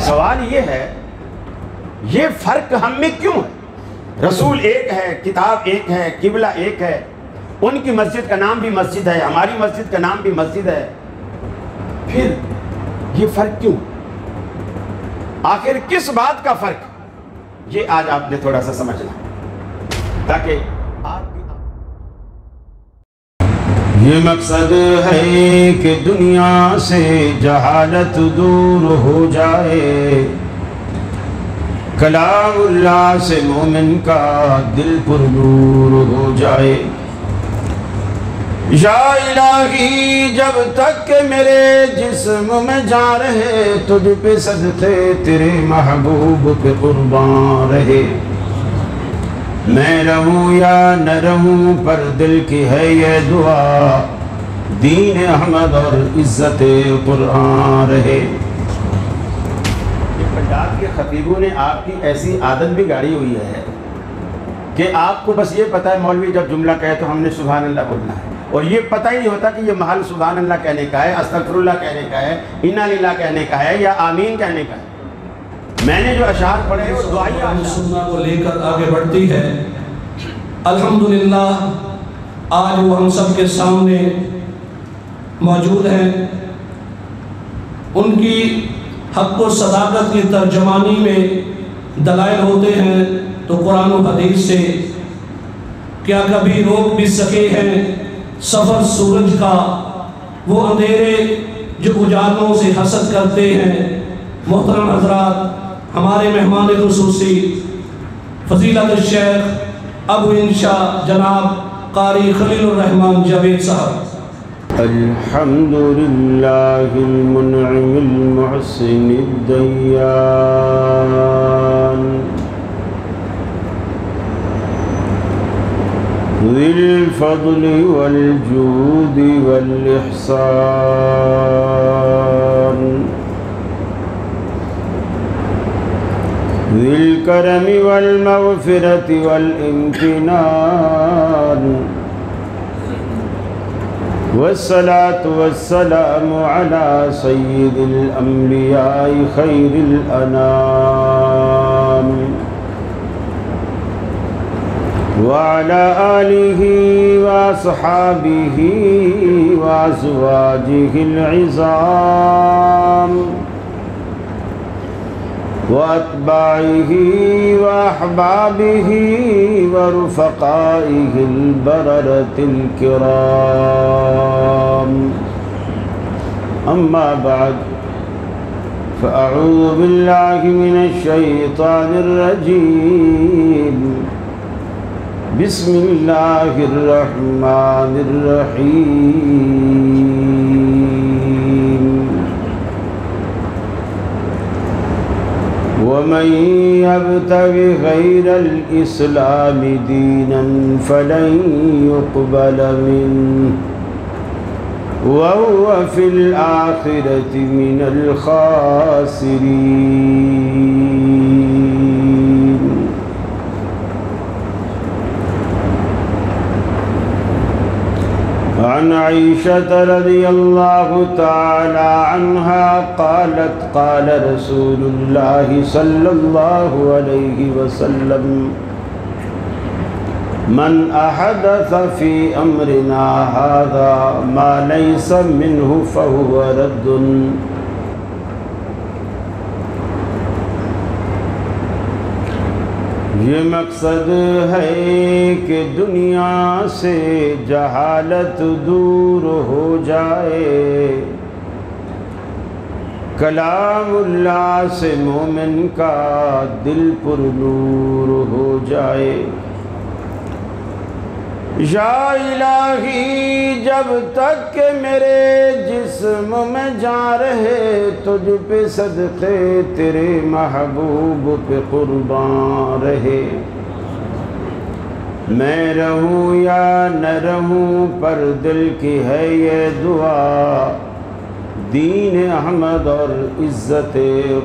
سوال یہ ہے، یہ فرق ہم میں کیوں ہے؟ رسول ایک ہے، کتاب ایک ہے، قبلہ ایک ہے، ان کی مسجد کا نام بھی مسجد ہے، ہماری مسجد کا نام بھی مسجد ہے، پھر یہ فرق کیوں؟ آخر کس بات کا فرق؟ یہ آج آپ نے تھوڑا سا سمجھنا تاکہ آپ یہ مقصد ہے کہ دنیا سے جہالت دور ہو جائے، کلام اللہ سے مومن کا دل پر نور ہو جائے۔ یا الہی جب تک کہ میرے جسم میں جان رہے، تجھ پہ صدقے تیرے محبوب پہ قربان رہے، میں رہوں یا نہ رہوں پر دل کی ہے یہ دعا، دین احمد اور عزت قرآن رہے۔ پنجاب کے خطیبوں نے آپ کی ایسی عادت بھی گاڑی ہوئی ہے کہ آپ کو بس یہ پتہ ہے مولوی جب جملہ کہے تو ہم نے سبحان اللہ بولنا ہے، اور یہ پتہ ہی نہیں ہوتا کہ یہ محل سبحان اللہ کہنے کا ہے، استغفر اللہ کہنے کا ہے، انا للہ کہنے کا ہے، یا آمین کہنے کا ہے۔ میں نے جو اشعار پڑھے وہ دعائی سننا کو لے کر آگے بڑھتی ہے۔ الحمدللہ آج وہ ہم سب کے سامنے موجود ہیں، ان کی حق و صداقت کی ترجمانی میں دلائل ہوتے ہیں تو قرآن و حدیث سے کیا کبھی روک بھی سکے ہیں سفر سورج کا وہ اندھیرے جو اجالوں سے حسد کرتے ہیں۔ محترم حضرات، ہمارے مہمان خصوصی فضیلت الشیخ ابو انشاء جناب قاری خلیل الرحمن جاوید صاحب۔ الحمدللہ المنعم المحسن الدیان، ذی الفضل والجود والإحسان، ذی الکرم والمغفرة والامتنان، والصلاة والسلام على سید الانبیاء خیر الانام، وعلى آلہ واصحابہ وازواجہ العظام، واتباعہ واحبابہ ورفقائہ البررۃ الکرام، اما بعد فاعوذ باللہ من الشیطان الرجیم، بسم اللہ الرحمن الرحیم، ومن يبتغ غير الإسلام دينا فلن يقبل منه وهو في الآخرة من الخاسرين۔ عن عائشة رضي الله تعالى عنها قالت قال رسول الله صلى الله عليه وسلم من أحدث في أمرنا هذا ما ليس منه فهو رد۔ یہ مقصد ہے کہ دنیا سے جہالت دور ہو جائے، کلام اللہ سے مومن کا دل پر نور ہو جائے۔ یا الہی جب تک کہ میرے جسم میں جان رہے، تجھ پہ صدقے تیرے محبوب پہ قربان رہے، میں رہوں یا نہ رہوں پر دل کی ہے یہ دعا، دین احمد اور عزت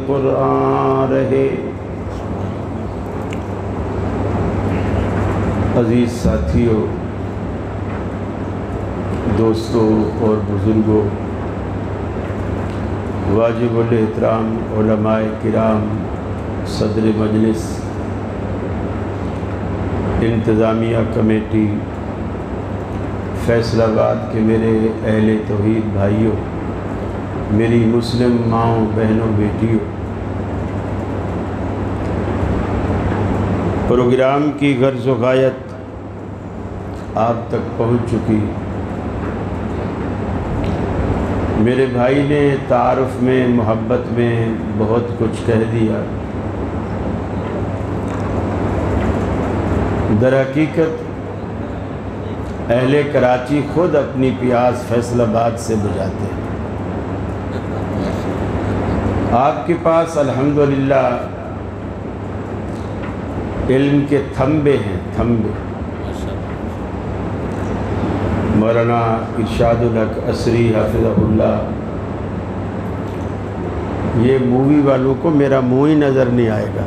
قرآن رہے۔ عزیز ساتھیوں، دوستوں اور بزرگوں، واجب الاحترام علماء کرام، صدر مجلس، انتظامیہ کمیٹی، فیصل آباد کے میرے اہل توحید بھائیوں، میری مسلم ماؤں بہنوں بیٹیوں، پروگرام کی غرض و غایت آپ تک پہنچ چکی۔ میرے بھائی نے تعارف میں، محبت میں بہت کچھ کہہ دیا۔ در حقیقت اہل کراچی خود اپنی پیاس فیصل آباد سے بجاتے ہیں۔ آپ کے پاس الحمدللہ علم کے تھمبے ہیں، تھمبے۔ مولانا ارشاد الحق عصری حافظہ اللہ، یہ مووی والوں کو میرا منہ ہی نظر نہیں آئے گا۔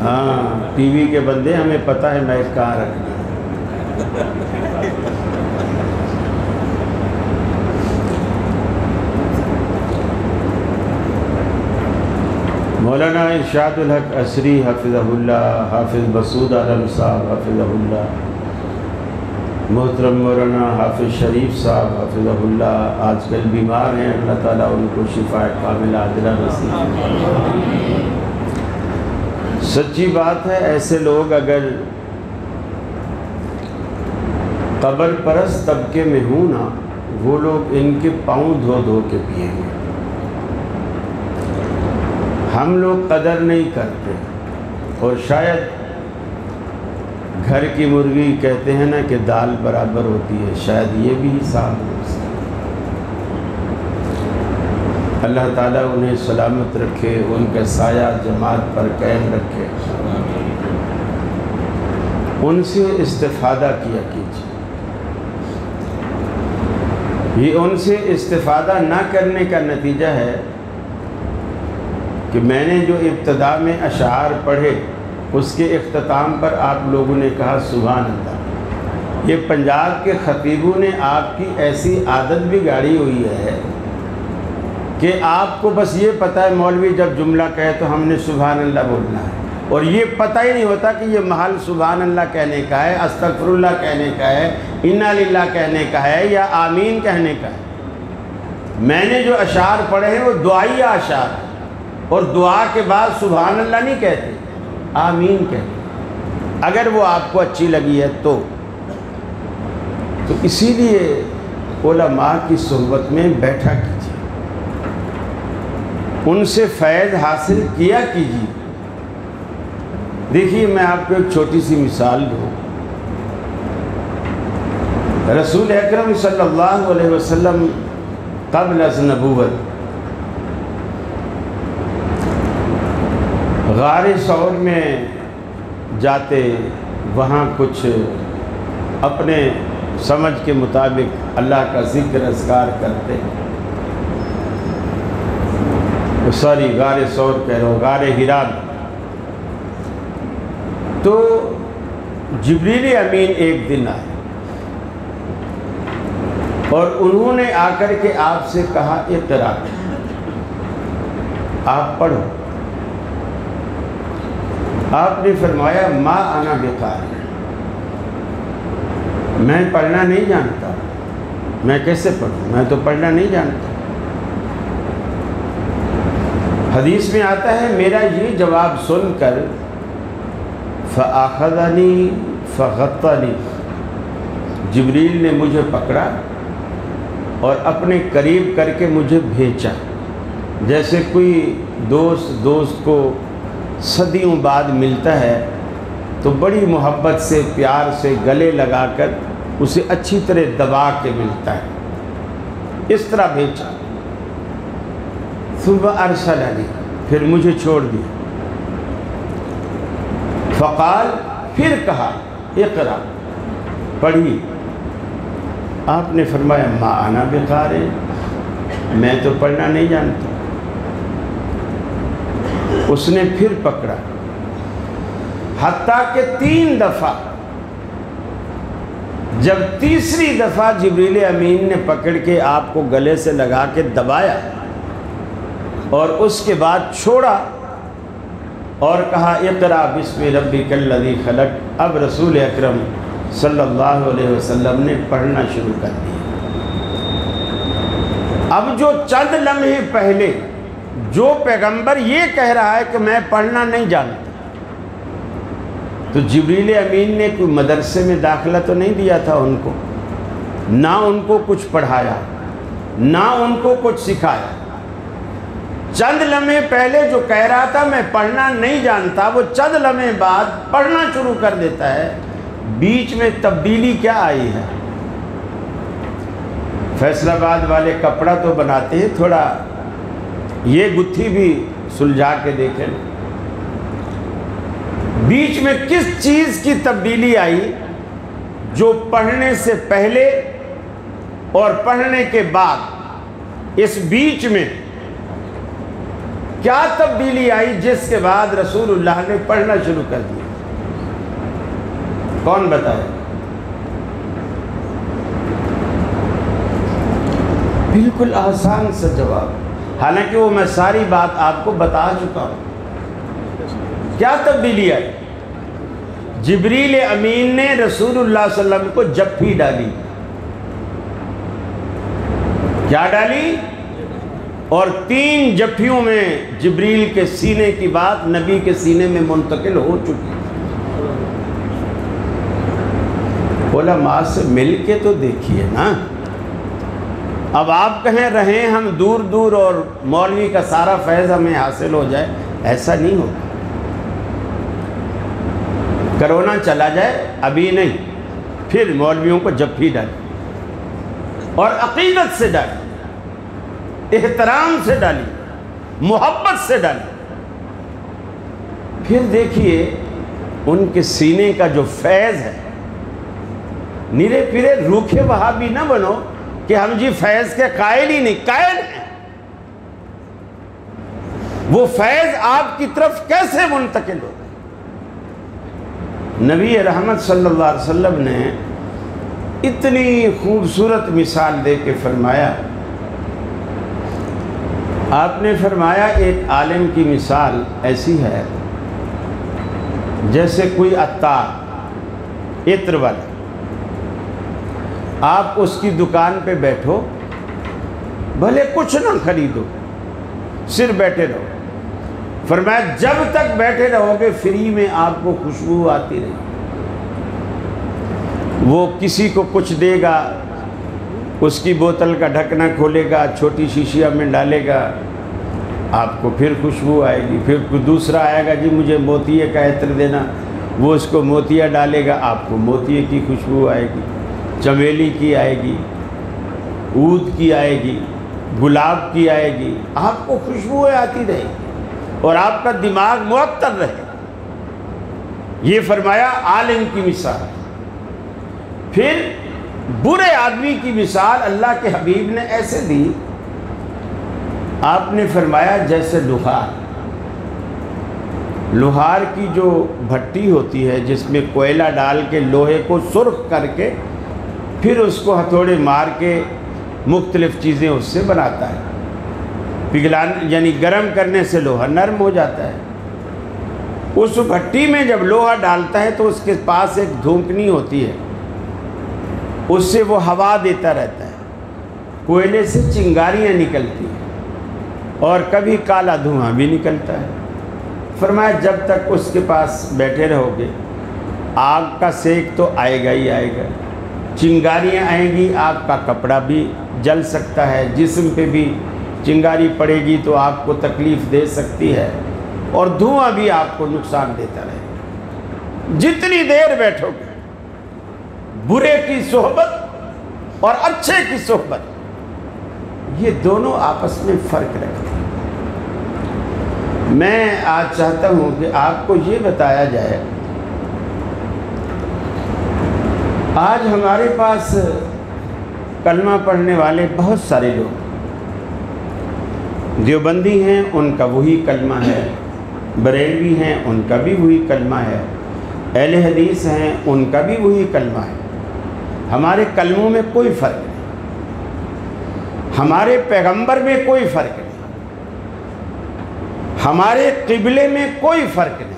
ہاں، ٹی وی کے بندے ہمیں پتہ ہے میں کہاں رکھنا ہے۔ مولانا ارشاد الحق عصری حافظہ اللہ، حافظ مسعود عالم صاحب حافظہ اللہ، محترم مولانا حافظ شریف صاحب حافظہ اللہ آج کل بیمار ہیں، اللہ تعالیٰ ان کو شفاء کاملہ عاجلہ نصیب فرمائے۔ سچی بات ہے، ایسے لوگ اگر قبر پرست طبقے میں ہوں نا، وہ لوگ ان کے پاؤں دھو دھو کے پیئیں گے۔ ہم لوگ قدر نہیں کرتے، اور شاید گھر کی مرغی کہتے ہیں نا کہ دال برابر ہوتی ہے، شاید یہ بھی حساب ہو سکتا ہے۔ اللہ تعالیٰ انہیں سلامت رکھے، ان کا سایہ جماعت پر قائم رکھے۔ ان سے استفادہ کیا کیجیے۔ یہ ان سے استفادہ نہ کرنے کا نتیجہ ہے کہ میں نے جو ابتدا میں اشعار پڑھے، اس کے اختتام پر آپ لوگوں نے کہا سبحان اللہ۔ یہ پنجاب کے خطیبوں نے آپ کی ایسی عادت بھی گاڑی ہوئی ہے کہ آپ کو بس یہ پتہ ہے مولوی جب جملہ کہے تو ہم نے سبحان اللہ بولنا ہے، اور یہ پتہ ہی نہیں ہوتا کہ یہ محل سبحان اللہ کہنے کا ہے، استغفر اللہ کہنے کا ہے، انا للہ کہنے کا ہے، یا آمین کہنے کا ہے۔ میں نے جو اشعار پڑھے ہیں وہ دعائیہ اشعار ہیں، اور دعا کے بعد سبحان اللہ نہیں کہتے، آمین کہتے۔ اگر وہ آپ کو اچھی لگی ہے تو اسی لیے علماء کی صحبت میں بیٹھا کیجیے، ان سے فیض حاصل کیا کیجیے۔ دیکھیے میں آپ کو ایک چھوٹی سی مثال دوں۔ رسول اکرم صلی اللہ علیہ وسلم قبل از نبوت غار ثور میں جاتے، وہاں کچھ اپنے سمجھ کے مطابق اللہ کا ذکر اذکار کرتے، غار ثور کہہ رہا ہوں، غار حرا۔ تو جبریل امین ایک دن آئے اور انہوں نے آ کر کے آپ سے کہا اقرا، آپ پڑھو۔ آپ نے فرمایا ما انا بقاری، میں پڑھنا نہیں جانتا، میں کیسے پڑھوں، میں تو پڑھنا نہیں جانتا۔ حدیث میں آتا ہے میرا یہ جواب سن کر فَأَخَذَنِي فَغَطَّنِي، جبریل نے مجھے پکڑا اور اپنے قریب کر کے مجھے بھیجا، جیسے کوئی دوست کو صدیوں بعد ملتا ہے تو بڑی محبت سے پیار سے گلے لگا کر اسے اچھی طرح دبا کے ملتا ہے، اس طرح بھیجا۔ ثم ارسلنی، پھر مجھے چھوڑ دیا۔ فقال، پھر کہا اقرا، پڑھی۔ آپ نے فرمایا ما انا بقاری، میں تو پڑھنا نہیں جانتا۔ اس نے پھر پکڑا، حتیٰ کہ 3 دفعہ۔ جب تیسری دفعہ جبریل امین نے پکڑ کے آپ کو گلے سے لگا کے دبایا اور اس کے بعد چھوڑا اور کہا اقرا بسم ربک الذی خلق۔ اب رسول اکرم صلی اللہ علیہ وسلم نے پڑھنا شروع کر دیا۔ اب جو چند لمحے پہلے جو پیغمبر یہ کہہ رہا ہے کہ میں پڑھنا نہیں جانتا، تو جبریل امین نے کوئی مدرسے میں داخلہ تو نہیں دیا تھا ان کو، نہ ان کو کچھ پڑھایا، نہ ان کو کچھ سکھایا۔ چند لمحے پہلے جو کہہ رہا تھا میں پڑھنا نہیں جانتا، وہ چند لمحے بعد پڑھنا شروع کر دیتا ہے۔ بیچ میں تبدیلی کیا آئی ہے؟ فیصل آباد والے کپڑا تو بناتے ہیں، تھوڑا یہ گتھی بھی سلجھا کے دیکھیں، بیچ میں کس چیز کی تبدیلی آئی جو پڑھنے سے پہلے اور پڑھنے کے بعد، اس بیچ میں کیا تبدیلی آئی جس کے بعد رسول اللہ نے پڑھنا شروع کر دیا؟ کون بتائے؟ بالکل آسان سا جواب، حالانکہ وہ میں ساری بات آپ کو بتا چکا ہوں۔ کیا تبدیلی آئی؟ جبریل امین نے رسول اللہ صلی اللہ علیہ وسلم کو جپھی ڈالی۔ کیا ڈالی؟ اور 3 جپھیوں میں جبریل کے سینے کی بات نبی کے سینے میں منتقل ہو چکی۔ علماء سے مل کے تو دیکھیے نا۔ اب آپ کہیں رہیں ہم دور دور اور مولوی کا سارا فیض ہمیں حاصل ہو جائے، ایسا نہیں ہوگا۔ کرونا چلا جائے ابھی نہیں، پھر مولویوں کو جپھی ڈالی اور عقیدت سے ڈالی، احترام سے ڈالی، محبت سے ڈالی۔ پھر دیکھیے ان کے سینے کا جو فیض ہے، نیرے پیرے روکھے وہابی نہ بنو کہ ہم جی فیض کے قائل ہی نہیں، قائل ہیں۔ وہ فیض آپ کی طرف کیسے منتقل ہوتا ہے؟ نبی رحمت صلی اللہ علیہ وسلم نے اتنی خوبصورت مثال دے کے فرمایا، آپ نے فرمایا ایک عالم کی مثال ایسی ہے جیسے کوئی عطار، عطر والا، آپ اس کی دکان پہ بیٹھو، بھلے کچھ نہ خریدو، صرف بیٹھے رہو۔ فرمایا جب تک بیٹھے رہو گے فری میں آپ کو خوشبو آتی رہے۔ وہ کسی کو کچھ دے گا، اس کی بوتل کا ڈھکنا کھولے گا، چھوٹی شیشیاں میں ڈالے گا، آپ کو پھر خوشبو آئے گی۔ پھر کوئی دوسرا آئے گا جی مجھے موتیے کا عطر دینا، وہ اس کو موتیا ڈالے گا، آپ کو موتیے کی خوشبو آئے گی، چمیلی کی آئے گی، عود کی آئے گی، گلاب کی آئے گی، آپ کو خوشبوئیں آتی رہے گی اور آپ کا دماغ معطر رہے۔ یہ فرمایا عالم کی مثال۔ پھر برے آدمی کی مثال اللہ کے حبیب نے ایسے دی، آپ نے فرمایا جیسے لوہار کی جو بھٹی ہوتی ہے جس میں کوئلہ ڈال کے لوہے کو سرخ کر کے پھر اس کو ہتھوڑے مار کے مختلف چیزیں اس سے بناتا ہے، یعنی گرم کرنے سے لوہا نرم ہو جاتا ہے۔ اس بھٹی میں جب لوہا ڈالتا ہے تو اس کے پاس ایک دھونکنی ہوتی ہے، اس سے وہ ہوا دیتا رہتا ہے، کوئلے سے چنگاریاں نکلتی ہیں اور کبھی کالا دھواں بھی نکلتا ہے۔ فرمایا جب تک اس کے پاس بیٹھے رہو گے آگ کا سیک تو آئے گا ہی آئے گا، چنگاریاں آئیں گی، آپ کا کپڑا بھی جل سکتا ہے، جسم پہ بھی چنگاری پڑے گی تو آپ کو تکلیف دے سکتی ہے، اور دھواں بھی آپ کو نقصان دیتا رہے گا۔ جتنی دیر بیٹھو گے برے کی صحبت اور اچھے کی صحبت، یہ دونوں آپس میں فرق رکھتے ہیں۔ میں آج چاہتا ہوں کہ آپ کو یہ بتایا جائے، آج ہمارے پاس کلمہ پڑھنے والے بہت سارے لوگ، دیوبندی ہیں ان کا وہی کلمہ ہے، بریلوی ہیں ان کا بھی وہی کلمہ ہے، اہل حدیث ہیں ان کا بھی وہی کلمہ ہے۔ ہمارے کلموں میں کوئی فرق نہیں، ہمارے پیغمبر میں کوئی فرق نہیں، ہمارے قبلے میں کوئی فرق نہیں،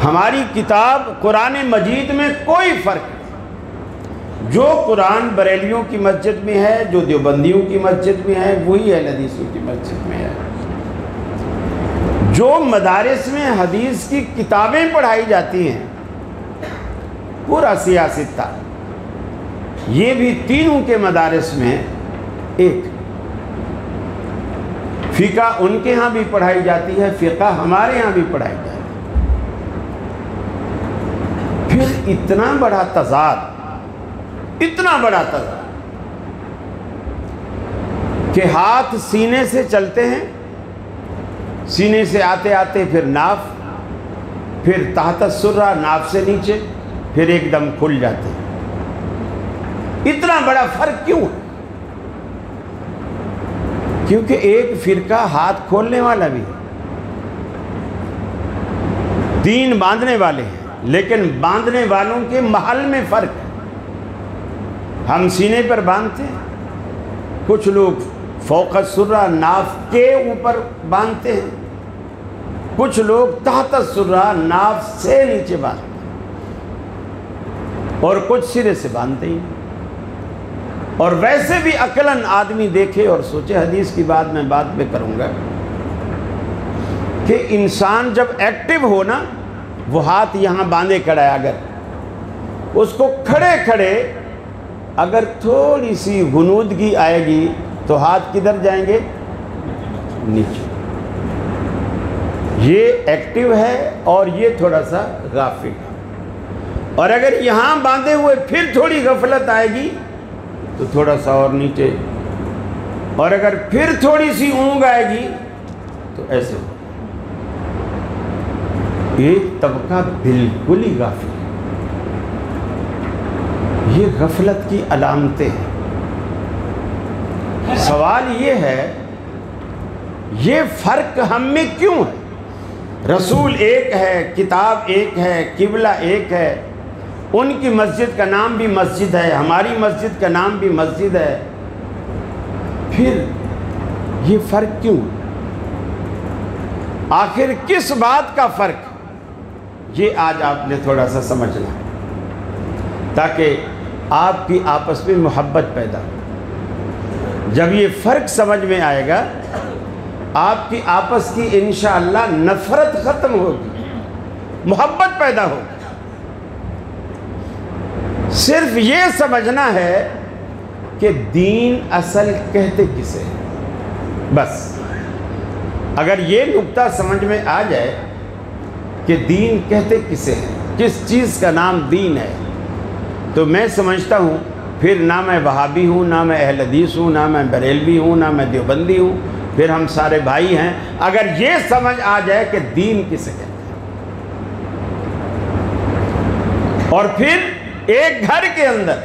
ہماری کتاب قرآن مجید میں کوئی فرق نہیں۔ جو قرآن بریلیوں کی مسجد میں ہے، جو دیوبندیوں کی مسجد میں ہے، وہی اہل حدیثوں کی مسجد میں ہے۔ جو مدارس میں حدیث کی کتابیں پڑھائی جاتی ہیں، پورا سیاست تھا، یہ بھی تینوں کے مدارس میں ایک۔ فقہ ان کے ہاں بھی پڑھائی جاتی ہے، فقہ ہمارے ہاں بھی پڑھائی جاتی ہے۔ پھر اتنا بڑا تضاد کہ ہاتھ سینے سے چلتے ہیں، سینے سے آتے آتے پھر ناف، پھر تحت السرہ ناف سے نیچے، پھر ایک دم کھل جاتے ہیں۔ اتنا بڑا فرق کیوں ہے؟ کیونکہ ایک فرقہ ہاتھ کھولنے والا بھی ہے، دین باندھنے والے ہیں، لیکن باندھنے والوں کے محل میں فرق ہے۔ ہم سینے پر باندھتے ہیں، کچھ لوگ فوق السرہ ناف کے اوپر باندھتے ہیں، کچھ لوگ تحت السرہ ناف سے نیچے باندھتے ہیں، اور کچھ سرے سے باندھتے ہی نہیں۔ اور ویسے بھی عقلاً آدمی دیکھے اور سوچے، حدیث کی بات میں بعد میں کروں گا، کہ انسان جب ایکٹیو ہو نا، وہ ہاتھ یہاں باندھے کھڑا ہے، اگر اس کو کھڑے کھڑے اگر تھوڑی سی غنودگی آئے گی تو ہاتھ کدھر جائیں گے؟ نیچے۔ یہ ایکٹیو ہے اور یہ تھوڑا سا غافل ہے۔ اور اگر یہاں باندھے ہوئے پھر تھوڑی غفلت آئے گی تو تھوڑا سا اور نیچے، اور اگر پھر تھوڑی سی اونگ آئے گی تو ایسے ہو۔ ایک طبقہ بالکل ہی غافل ہے۔ یہ غفلت کی علامتیں ہیں۔ سوال یہ ہے، یہ فرق ہم میں کیوں ہے؟ رسول ایک ہے، کتاب ایک ہے، قبلہ ایک ہے، ان کی مسجد کا نام بھی مسجد ہے، ہماری مسجد کا نام بھی مسجد ہے، پھر یہ فرق کیوں؟ آخر کس بات کا فرق؟ یہ آج آپ نے تھوڑا سا سمجھنا ہے، تاکہ آپ کی آپس میں محبت پیدا ہو۔ جب یہ فرق سمجھ میں آئے گا، آپ کی آپس کی انشاءاللہ نفرت ختم ہوگی، محبت پیدا ہوگی۔ صرف یہ سمجھنا ہے کہ دین اصل کہتے کسے ہیں، بس۔ اگر یہ نقطہ سمجھ میں آ جائے کہ دین کہتے کسے ہیں، کس چیز کا نام دین ہے، تو میں سمجھتا ہوں پھر نہ میں وہابی ہوں، نہ میں اہل حدیث ہوں، نہ میں بریلوی ہوں، نہ میں دیوبندی ہوں، پھر ہم سارے بھائی ہیں۔ اگر یہ سمجھ آ جائے کہ دین کسے کہتے ہیں۔ اور پھر ایک گھر کے اندر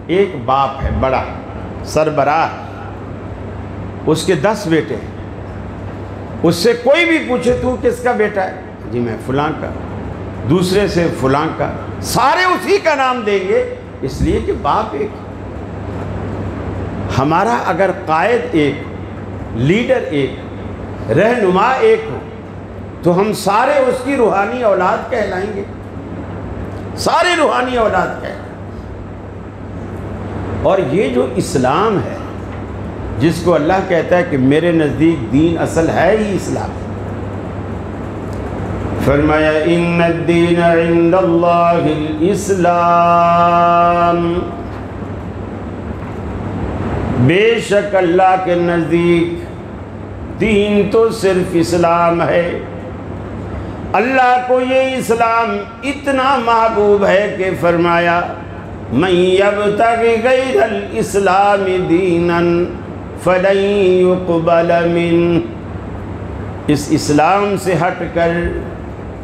ایک باپ ہے، بڑا سربراہ، اس کے 10 بیٹے ہیں، اس سے کوئی بھی پوچھے تو کس کا بیٹا ہے؟ جی میں فلاں کا، دوسرے سے فلاں کا، سارے اسی کا نام دیں گے، اس لیے کہ باپ ایک۔ ہمارا اگر قائد ایک، لیڈر ایک، رہنما ایک ہو تو ہم سارے اس کی روحانی اولاد کہلائیں گے، سارے روحانی اولاد کہلائیں۔ اور یہ جو اسلام ہے، جس کو اللہ کہتا ہے کہ میرے نزدیک دین اصل ہے ہی اسلام، فرمایا ان الدین عند اللہ الاسلام، بے شک اللہ کے نزدیک دین تو صرف اسلام ہے۔ اللہ کو یہ اسلام اتنا محبوب ہے کہ فرمایا من یبتغی غیر الاسلام دینا فلن یقبل منہ، اس اسلام سے ہٹ کر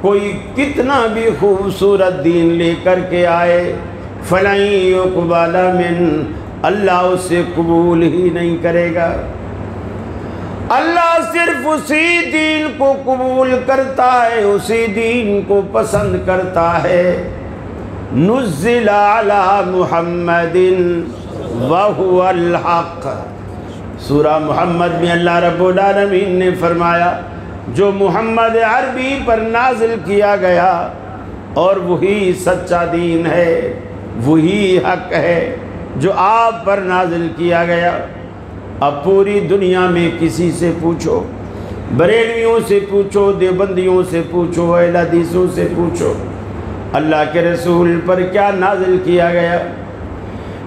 کوئی کتنا بھی خوبصورت دین لے کر کے آئے، فلن یقبل منہ، اللہ اسے قبول ہی نہیں کرے گا۔ اللہ صرف اسی دین کو قبول کرتا ہے، اسی دین کو پسند کرتا ہے۔ نزل علی محمد وہو الحق سورہ محمد میں اللہ رب العالمین نے فرمایا جو محمد عربی پر نازل کیا گیا اور وہی سچا دین ہے، وہی حق ہے جو آپ پر نازل کیا گیا۔ اب پوری دنیا میں کسی سے پوچھو، بریلویوں سے پوچھو، دیوبندیوں سے پوچھو، اہل حدیثوں سے پوچھو، اللہ کے رسول پر کیا نازل کیا گیا؟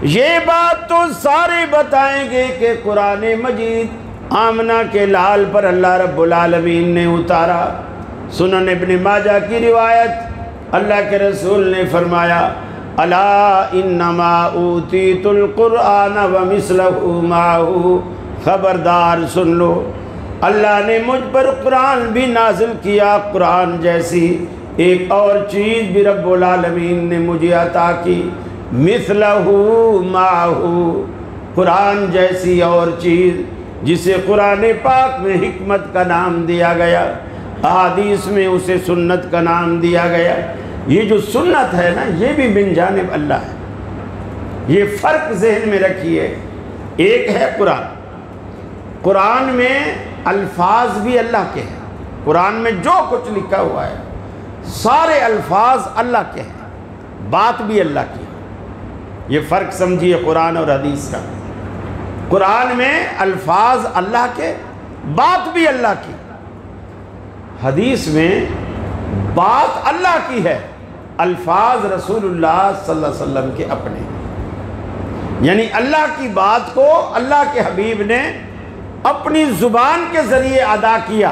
یہ بات تو سارے بتائیں گے کہ قرآن مجید آمنہ کے لال پر اللہ رب العالمین نے اتارا۔ سنن ابن ماجہ کی روایت، اللہ کے رسول نے فرمایا الا انما اوتیت القرآن ومثلہ معہ، خبردار سن لو، اللہ نے مجھ پر قرآن بھی نازل کیا، قرآن جیسی ایک اور چیز بھی رب العالمین نے مجھے عطا کی، مثلہ معہ، قرآن جیسی اور چیز جسے قرآن پاک میں حکمت کا نام دیا گیا، احادیث میں اسے سنت کا نام دیا گیا۔ یہ جو سنت ہے نا، یہ بھی من جانب اللہ ہے۔ یہ فرق ذہن میں رکھیے، ایک ہے قرآن، قرآن میں الفاظ بھی اللہ کے ہیں، قرآن میں جو کچھ لکھا ہوا ہے سارے الفاظ اللہ کے ہیں، بات بھی اللہ کی ہے۔ یہ فرق سمجھیے قرآن اور حدیث کا۔ قرآن میں الفاظ اللہ کے، بات بھی اللہ کی۔ حدیث میں بات اللہ کی ہے، الفاظ رسول اللہ صلی اللہ علیہ وسلم کے اپنے، یعنی اللہ کی بات کو اللہ کے حبیب نے اپنی زبان کے ذریعے ادا کیا۔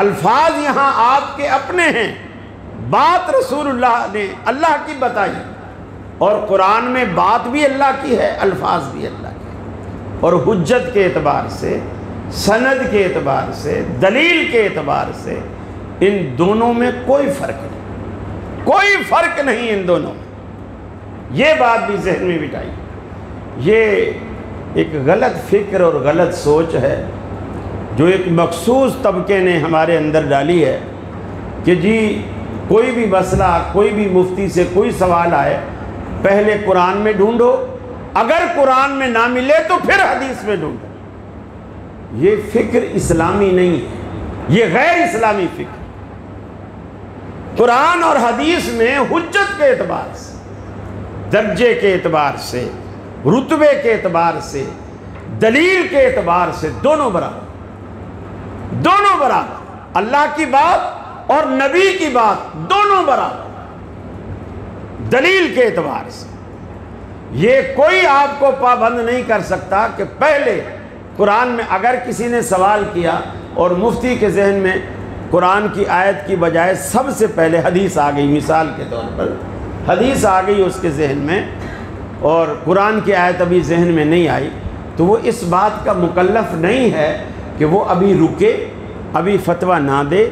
الفاظ یہاں آپ کے اپنے ہیں، بات رسول اللہ نے اللہ کی بتائی، اور قرآن میں بات بھی اللہ کی ہے، الفاظ بھی اللہ کے ہیں۔ اور حجت کے اعتبار سے، سند کے اعتبار سے، دلیل کے اعتبار سے ان دونوں میں کوئی فرق نہیں، کوئی فرق نہیں ان دونوں میں۔ یہ بات بھی ذہن میں بٹھائی۔ یہ ایک غلط فکر اور غلط سوچ ہے جو ایک مخصوص طبقے نے ہمارے اندر ڈالی ہے کہ جی کوئی بھی مسئلہ، کوئی بھی مفتی سے کوئی سوال آئے، پہلے قرآن میں ڈھونڈو، اگر قرآن میں نہ ملے تو پھر حدیث میں ڈھونڈو۔ یہ فکر اسلامی نہیں ہے، یہ غیر اسلامی فکر۔ قرآن اور حدیث میں حجت کے اعتبار سے، درجے کے اعتبار سے، رتبے کے اعتبار سے، دلیل کے اعتبار سے دونوں برابر، دونوں برابر، اللہ کی بات اور نبی کی بات دونوں برابر، دلیل کے اعتبار سے۔ یہ کوئی آپ کو پابند نہیں کر سکتا کہ پہلے قرآن میں اگر کسی نے سوال کیا اور مفتی کے ذہن میں قرآن کی آیت کی بجائے سب سے پہلے حدیث آ گئی، مثال کے طور پر حدیث آ گئی اس کے ذہن میں اور قرآن کی آیت ابھی ذہن میں نہیں آئی، تو وہ اس بات کا مکلف نہیں ہے کہ وہ ابھی رکے، ابھی فتویٰ نہ دے،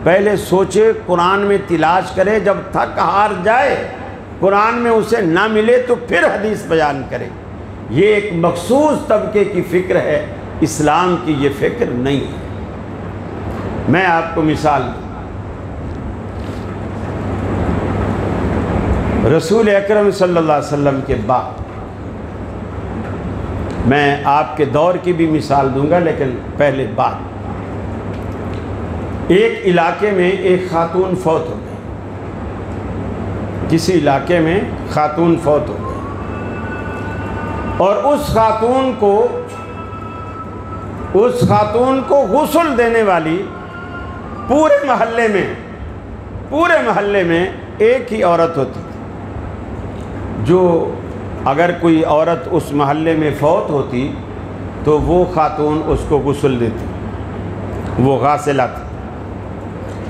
پہلے سوچے، قرآن میں تلاش کرے، جب تھک ہار جائے قرآن میں اسے نہ ملے تو پھر حدیث بیان کرے۔ یہ ایک مخصوص طبقے کی فکر ہے، اسلام کی یہ فکر نہیں ہے۔ میں آپ کو مثال دوں، رسول اکرم صلی اللہ علیہ وسلم کے بعد، میں آپ کے دور کی بھی مثال دوں گا لیکن پہلے بعد، ایک علاقے میں ایک خاتون فوت ہو گئی، کسی علاقے میں خاتون فوت ہو گئی، اور اس خاتون کو غسل دینے والی پورے محلے میں ایک ہی عورت ہوتی تھی، جو اگر کوئی عورت اس محلے میں فوت ہوتی تو وہ خاتون اس کو غسل دیتی، وہ غاسلہ تھی۔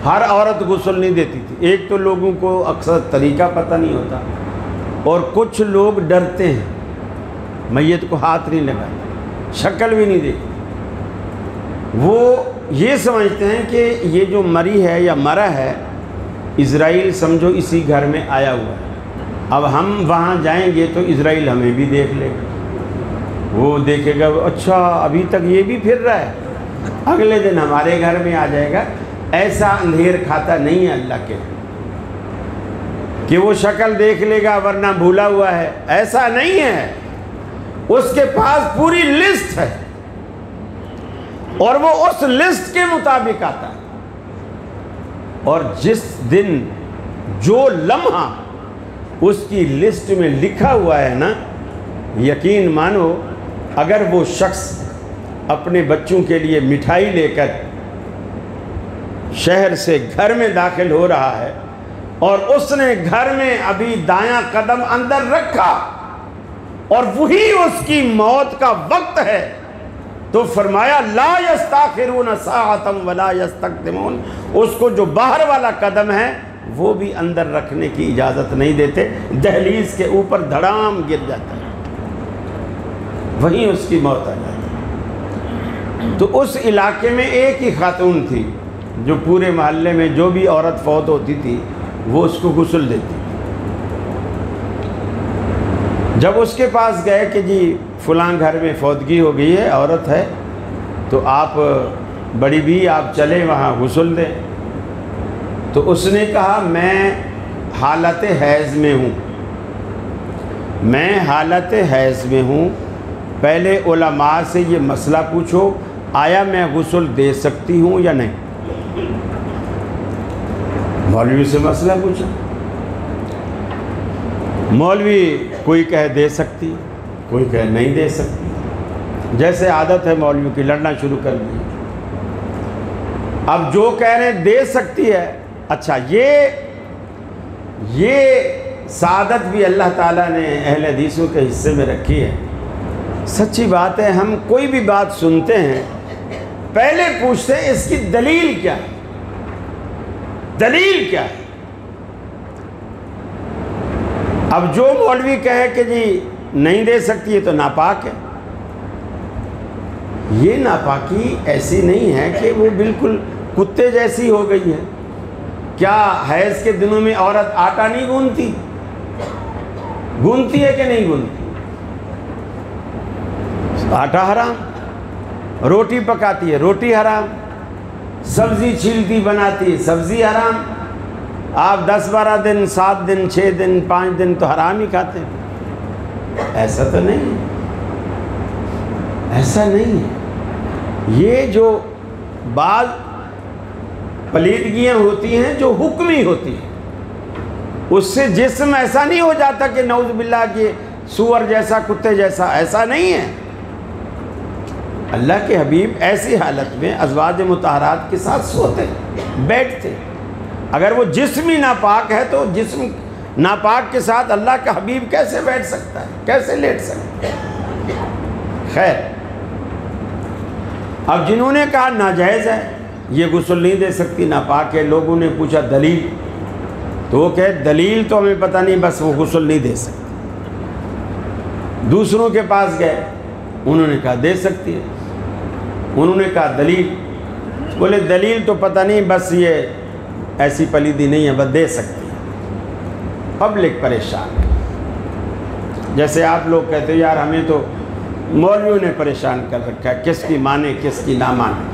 ہر عورت غسل نہیں دیتی تھی، ایک تو لوگوں کو اکثر طریقہ پتہ نہیں ہوتا، اور کچھ لوگ ڈرتے ہیں، میت کو ہاتھ نہیں لگاتے، شکل بھی نہیں دیکھتے، وہ یہ سمجھتے ہیں کہ یہ جو مری ہے یا مرا ہے اسرائیل سمجھو اسی گھر میں آیا ہوا ہے، اب ہم وہاں جائیں گے تو اسرائیل ہمیں بھی دیکھ لے گا، وہ دیکھے گا اچھا ابھی تک یہ بھی پھر رہا ہے، اگلے دن ہمارے گھر میں آ جائے گا۔ ایسا اندھیر کھاتا نہیں ہے اللہ کے کہ وہ شکل دیکھ لے گا ورنہ بھولا ہوا ہے، ایسا نہیں ہے۔ اس کے پاس پوری لسٹ ہے اور وہ اس لسٹ کے مطابق آتا ہے. اور جس دن جو لمحہ اس کی لسٹ میں لکھا ہوا ہے نا، یقین مانو اگر وہ شخص اپنے بچوں کے لیے مٹھائی لے کر شہر سے گھر میں داخل ہو رہا ہے اور اس نے گھر میں ابھی دایاں قدم اندر رکھا اور وہی اس کی موت کا وقت ہے، تو فرمایا لا یستاخرون ساعۃ ولا یستقدمون، اس کو جو باہر والا قدم ہے وہ بھی اندر رکھنے کی اجازت نہیں دیتے، دہلیز کے اوپر دھڑام گر جاتا ہے، وہیں اس کی موت آ جاتی ہے. تو اس علاقے میں ایک ہی خاتون تھی جو پورے محلے میں جو بھی عورت فوت ہوتی تھی وہ اس کو غسل دیتی. جب اس کے پاس گئے کہ جی فلاں گھر میں فوتگی ہو گئی ہے، عورت ہے، تو آپ بڑی بھی آپ چلیں وہاں غسل دیں. تو اس نے کہا میں حالت حیض میں ہوں، میں حالت حیض میں ہوں، پہلے علماء سے یہ مسئلہ پوچھو آیا میں غسل دے سکتی ہوں یا نہیں. مولوی سے مسئلہ پوچھا، مولوی کوئی کہے دے سکتی، کوئی کہے نہیں دے سکتی، جیسے عادت ہے مولوی کی لڑنا شروع کر دی. اب جو کہہ رہے ہیں دے سکتی ہے، اچھا یہ سعادت بھی اللہ تعالیٰ نے اہل حدیثوں کے حصے میں رکھی ہے. سچی بات ہے، ہم کوئی بھی بات سنتے ہیں پہلے پوچھتے ہیں اس کی دلیل کیا ہے، دلیل کیا ہے. اب جو مولوی کہے کہ جی نہیں دے سکتی ہے تو ناپاک ہے. یہ ناپاکی ایسی نہیں ہے کہ وہ بالکل کتے جیسی ہو گئی ہے. کیا حیض کے دنوں میں عورت آٹا نہیں گونتی؟ گونتی ہے کہ نہیں گونتی؟ آٹا حرام، روٹی پکاتی ہے روٹی حرام، سبزی چھیلتی بناتی ہے سبزی حرام. آپ 10-12 دن 7 دن 6 دن 5 دن تو حرام ہی کھاتے ہیں. ایسا تو نہیں ہے، ایسا نہیں ہے. یہ جو بعض پلیدگیاں ہوتی ہیں جو حکمی ہوتی ہیں، اس سے جسم ایسا نہیں ہو جاتا کہ نعوذ باللہ کہ سور جیسا کتے جیسا، ایسا نہیں ہے. اللہ کے حبیب ایسی حالت میں ازواج مطہرات کے ساتھ سوتے بیٹھتے. اگر وہ جسم ہی ناپاک ہے تو جسم ناپاک کے ساتھ اللہ کا حبیب کیسے بیٹھ سکتا ہے، کیسے لیٹ سکتا ہے؟ خیر، اب جنہوں نے کہا ناجائز ہے، یہ غسل نہیں دے سکتی، ناپاک ہے، لوگوں نے پوچھا دلیل، تو وہ کہے دلیل تو ہمیں پتہ نہیں، بس وہ غسل نہیں دے سکتی. دوسروں کے پاس گئے، انہوں نے کہا دے سکتی ہے. انہوں نے کہا دلیل، بولے دلیل تو پتہ نہیں، بس یہ ایسی پلیدی نہیں ہے، بس دے سکتی ہے. پبلک پریشان ہے. جیسے آپ لوگ کہتے ہیں یار ہمیں تو مولویوں نے پریشان کر رکھا ہے، کس کی مانے کس کی نہ مانے.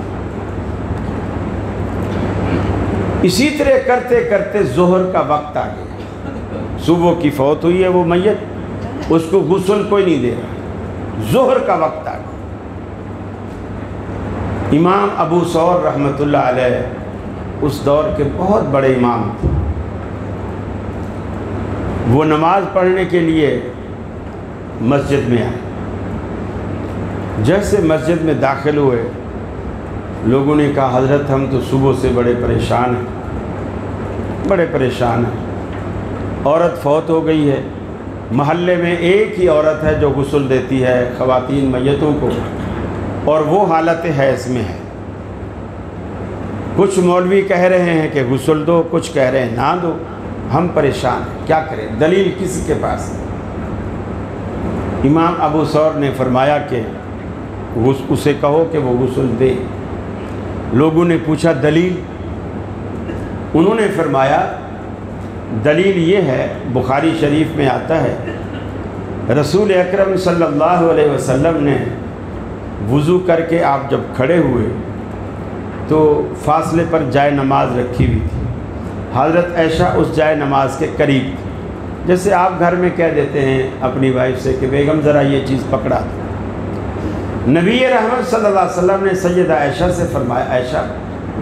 اسی طرح کرتے کرتے ظہر کا وقت آ گیا، صبح کی فوت ہوئی ہے وہ میت، اس کو غسل کوئی نہیں دے رہا، ظہر کا وقت آ گیا. امام ابو ثور رحمۃ اللہ علیہ اس دور کے بہت بڑے امام تھے. وہ نماز پڑھنے کے لیے مسجد میں آئے. جیسے مسجد میں داخل ہوئے، لوگوں نے کہا حضرت ہم تو صبح سے بڑے پریشان ہیں، بڑے پریشان ہیں، عورت فوت ہو گئی ہے، محلے میں ایک ہی عورت ہے جو غسل دیتی ہے خواتین میتوں کو، اور وہ حالت حیض میں ہے. کچھ مولوی کہہ رہے ہیں کہ غسل دو، کچھ کہہ رہے ہیں نہ دو، ہم پریشان ہیں، کیا کریں، دلیل کسی کے پاس ہے. امام ابو ثور نے فرمایا کہ اسے کہو کہ وہ غسل دے. لوگوں نے پوچھا دلیل، انہوں نے فرمایا دلیل یہ ہے، بخاری شریف میں آتا ہے رسول اکرم صلی اللہ علیہ وسلم نے وضو کر کے آپ جب کھڑے ہوئے تو فاصلے پر جائے نماز رکھی ہوئی تھی. حضرت عائشہ اس جائے نماز کے قریب تھی. جیسے آپ گھر میں کہہ دیتے ہیں اپنی وائف سے کہ بیگم ذرا یہ چیز پکڑا دو، نبی رحمت صلی اللہ علیہ وسلم نے سیدہ عائشہ سے فرمایا عائشہ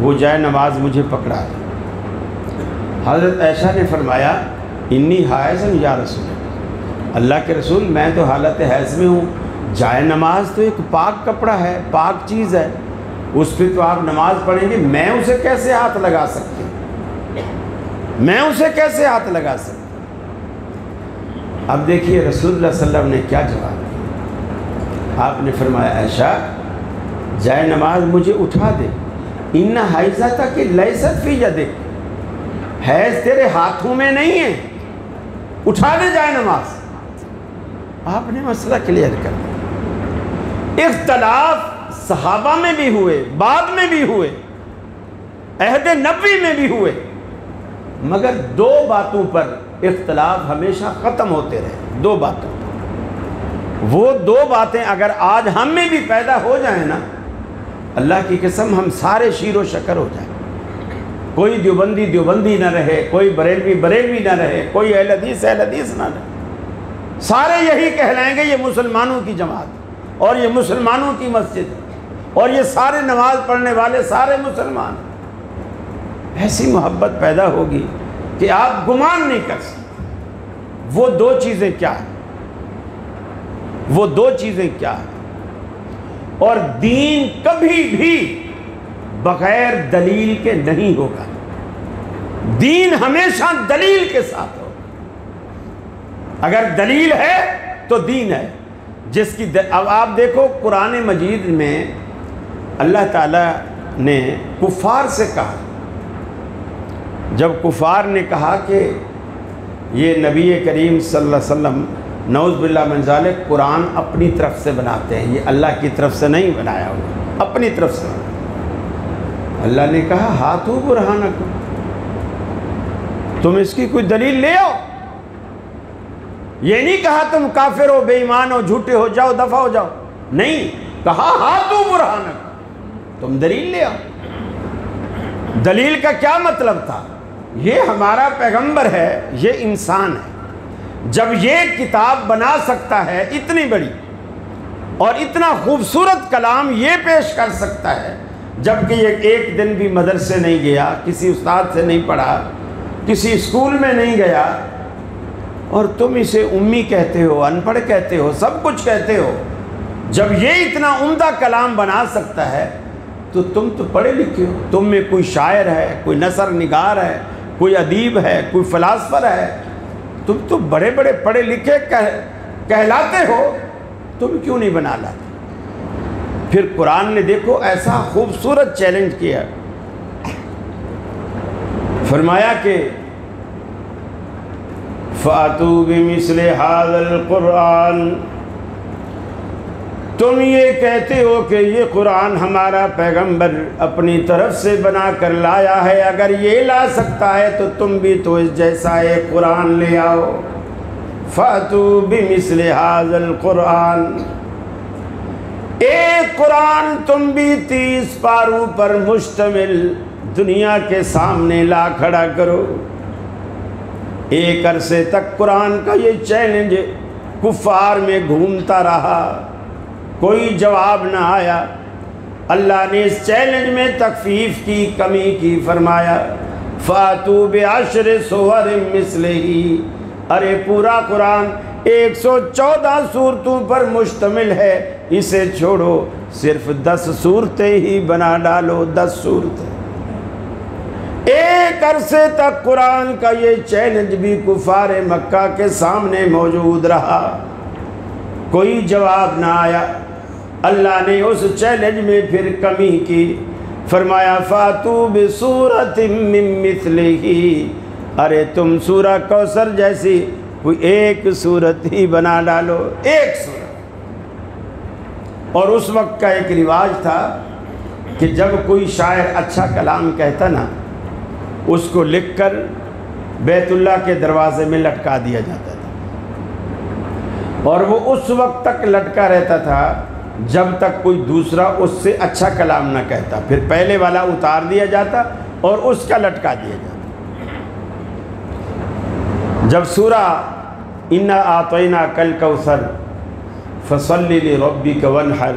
وہ جائے نماز مجھے پکڑا دو۔ حضرت عائشہ نے فرمایا انی حائض یا رسول اللہ کے رسول، میں تو حالت حیض میں ہوں، جائے نماز تو ایک پاک کپڑا ہے، پاک چیز ہے، اس پہ تو آپ نماز پڑھیں گے، میں اسے کیسے ہاتھ لگا سکتی ہوں، میں اسے کیسے ہاتھ لگا سکتی ہوں؟ اب دیکھیے رسول اللہ صلی اللہ علیہ وسلم نے کیا جواب دیا۔ آپ نے فرمایا عائشہ جائے نماز مجھے اٹھا دے، ان حیضتک لیست فی یدک، حیض تیرے ہاتھوں میں نہیں ہے، اٹھا دے جائے نماز۔ آپ نے مسئلہ کلیئر کر دیا۔ اختلاف صحابہ میں بھی ہوئے، بعد میں بھی ہوئے، عہد نبوی میں بھی ہوئے، مگر دو باتوں پر اختلاف ہمیشہ ختم ہوتے رہے، دو باتوں پر۔ وہ دو باتیں اگر آج ہم میں بھی پیدا ہو جائیں نا، اللہ کی قسم ہم سارے شیر و شکر ہو جائیں، کوئی دیوبندی دیوبندی نہ رہے، کوئی بریلوی بریلوی نہ رہے، کوئی اہل حدیث اہل حدیث نہ رہے، سارے یہی کہلائیں گے یہ مسلمانوں کی جماعت اور یہ مسلمانوں کی مسجد اور یہ سارے نماز پڑھنے والے سارے مسلمان۔ ایسی محبت پیدا ہوگی کہ آپ گمان نہیں کر سکتے۔ وہ دو چیزیں کیا ہیں؟ وہ دو چیزیں کیا ہیں؟ اور دین کبھی بھی بغیر دلیل کے نہیں ہوگا، دین ہمیشہ دلیل کے ساتھ ہوگا۔ اگر دلیل ہے تو دین ہے، جس کی اب آپ دیکھو قرآن مجید میں اللہ تعالیٰ نے کفار سے کہا، جب کفار نے کہا کہ یہ نبی کریم صلی اللہ علیہ وسلم نعوذ باللہ من ذالک قرآن اپنی طرف سے بناتے ہیں، یہ اللہ کی طرف سے نہیں بنایا ہوا، اپنی طرف سے بنایا۔ اللہ نے کہا ہاتھو برہانکم، تم اس کی کوئی دلیل لے آؤ۔ یہ نہیں کہا تم کافر ہو، بے ایمان ہو، جھوٹے ہو جاؤ، دفع ہو جاؤ، نہیں، کہا ہاتھو برہانکم، تم دلیل لے آؤ۔ دلیل کا کیا مطلب تھا؟ یہ ہمارا پیغمبر ہے، یہ انسان ہے، جب یہ کتاب بنا سکتا ہے اتنی بڑی اور اتنا خوبصورت کلام یہ پیش کر سکتا ہے، جبکہ یہ ایک دن بھی مدرسے نہیں گیا، کسی استاد سے نہیں پڑھا، کسی اسکول میں نہیں گیا، اور تم اسے امی کہتے ہو، ان پڑھ کہتے ہو، سب کچھ کہتے ہو، جب یہ اتنا عمدہ کلام بنا سکتا ہے تو تم تو پڑھے لکھے ہو، تم میں کوئی شاعر ہے، کوئی نثر نگار ہے، کوئی ادیب ہے، کوئی فلاسفر ہے، تم تو بڑے بڑے پڑھے لکھے کہلاتے ہو، تم کیوں نہیں بنا لاتے؟ پھر قرآن نے دیکھو ایسا خوبصورت چیلنج کیا، فرمایا کہ فَأْتُوا بِمِثْلِ هَذَا الْقُرْآنِ، تم یہ کہتے ہو کہ یہ قرآن ہمارا پیغمبر اپنی طرف سے بنا کر لایا ہے، اگر یہ لا سکتا ہے تو تم بھی تو اس جیسا ایک قرآن لے آؤ۔ فَأْتُوا بِمِثْلِ هَذَا الْقُرْآنِ، ایک قرآن تم بھی 30 پاروں پر مشتمل دنیا کے سامنے لا کھڑا کرو۔ ایک عرصے تک قرآن کا یہ چیلنج کفار میں گھومتا رہا، کوئی جواب نہ آیا۔ اللہ نے اس چیلنج میں تخفیف کی، کمی کی، فرمایا فَأْتُوا بِعَشْرِ سُوَرٍ مِثْلِهِ، ارے پورا قرآن 114 صورتوں پر مشتمل ہے، اسے چھوڑو، صرف 10 صورتیں ہی بنا ڈالو، 10 صورتیں۔ ایک عرصے تک قرآن کا یہ چیلنج بھی کفار مکہ کے سامنے موجود رہا، کوئی جواب نہ آیا۔ اللہ نے اس چیلنج میں پھر کمی کی، فرمایا فَأْتُوا بِسُورَةٍ مِّن مِّثْلِهِ، ارے تم سورہ کوثر جیسی کوئی ایک صورت ہی بنا ڈالو، ایک صورت۔ اور اس وقت کا ایک رواج تھا کہ جب کوئی شاعر اچھا کلام کہتا نا، اس کو لکھ کر بیت اللہ کے دروازے میں لٹکا دیا جاتا تھا، اور وہ اس وقت تک لٹکا رہتا تھا جب تک کوئی دوسرا اس سے اچھا کلام نہ کہتا، پھر پہلے والا اتار دیا جاتا اور اس کا لٹکا دیا جاتا۔ جب سورہ انا اعطیناک الکوثر فصلی لربک وانحر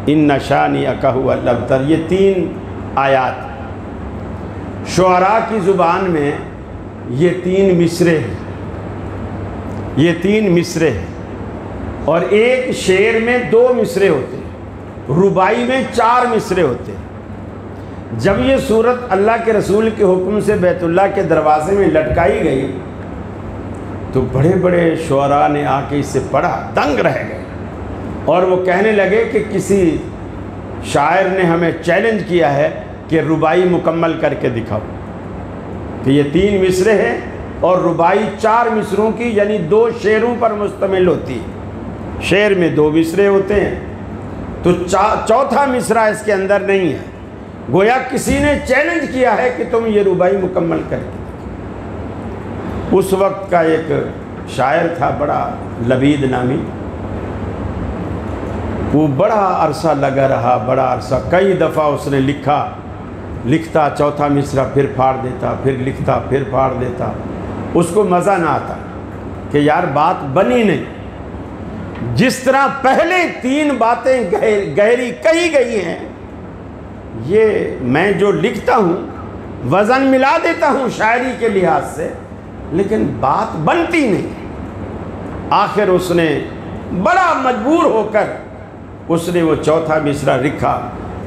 ان شانئک هو الابتر۔ یہ 3 آیات شعراء کی زبان میں یہ 3 مصرے ہیں، یہ 3 مصرے ہیں، اور ایک شعر میں 2 مصرے ہوتے ہیں، رباعی میں 4 مصرے ہوتے ہیں۔ جب یہ صورت اللہ کے رسول کے حکم سے بیت اللہ کے دروازے میں لٹکائی گئی تو بڑے بڑے شعراء نے آ کے اس سے پڑھا، دنگ رہ گئے، اور وہ کہنے لگے کہ کسی شاعر نے ہمیں چیلنج کیا ہے کہ رباعی مکمل کر کے دکھاؤ۔ کہ یہ 3 مصرے ہیں اور رباعی 4 مصروں کی یعنی 2 شعروں پر مشتمل ہوتی ہے۔ شعر میں 2 مصرے ہوتے ہیں تو چوتھا مصرع اس کے اندر نہیں ہے، گویا کسی نے چیلنج کیا ہے کہ تم یہ رباعی مکمل کر کے دکھاؤ۔ اس وقت کا ایک شاعر تھا بڑا لبید نامی، وہ بڑا عرصہ لگا رہا، بڑا عرصہ، کئی دفعہ اس نے لکھتا چوتھا مصرع پھر پھاڑ دیتا، پھر لکھتا پھر پھاڑ دیتا، اس کو مزہ نہ آتا کہ یار بات بنی نہیں۔ جس طرح پہلے 3 باتیں گہری کہی گئی ہیں، یہ میں جو لکھتا ہوں وزن ملا دیتا ہوں شاعری کے لحاظ سے، لیکن بات بنتی نہیں۔ آخر اس نے بڑا مجبور ہو کر اس نے وہ چوتھا مصرع لکھا،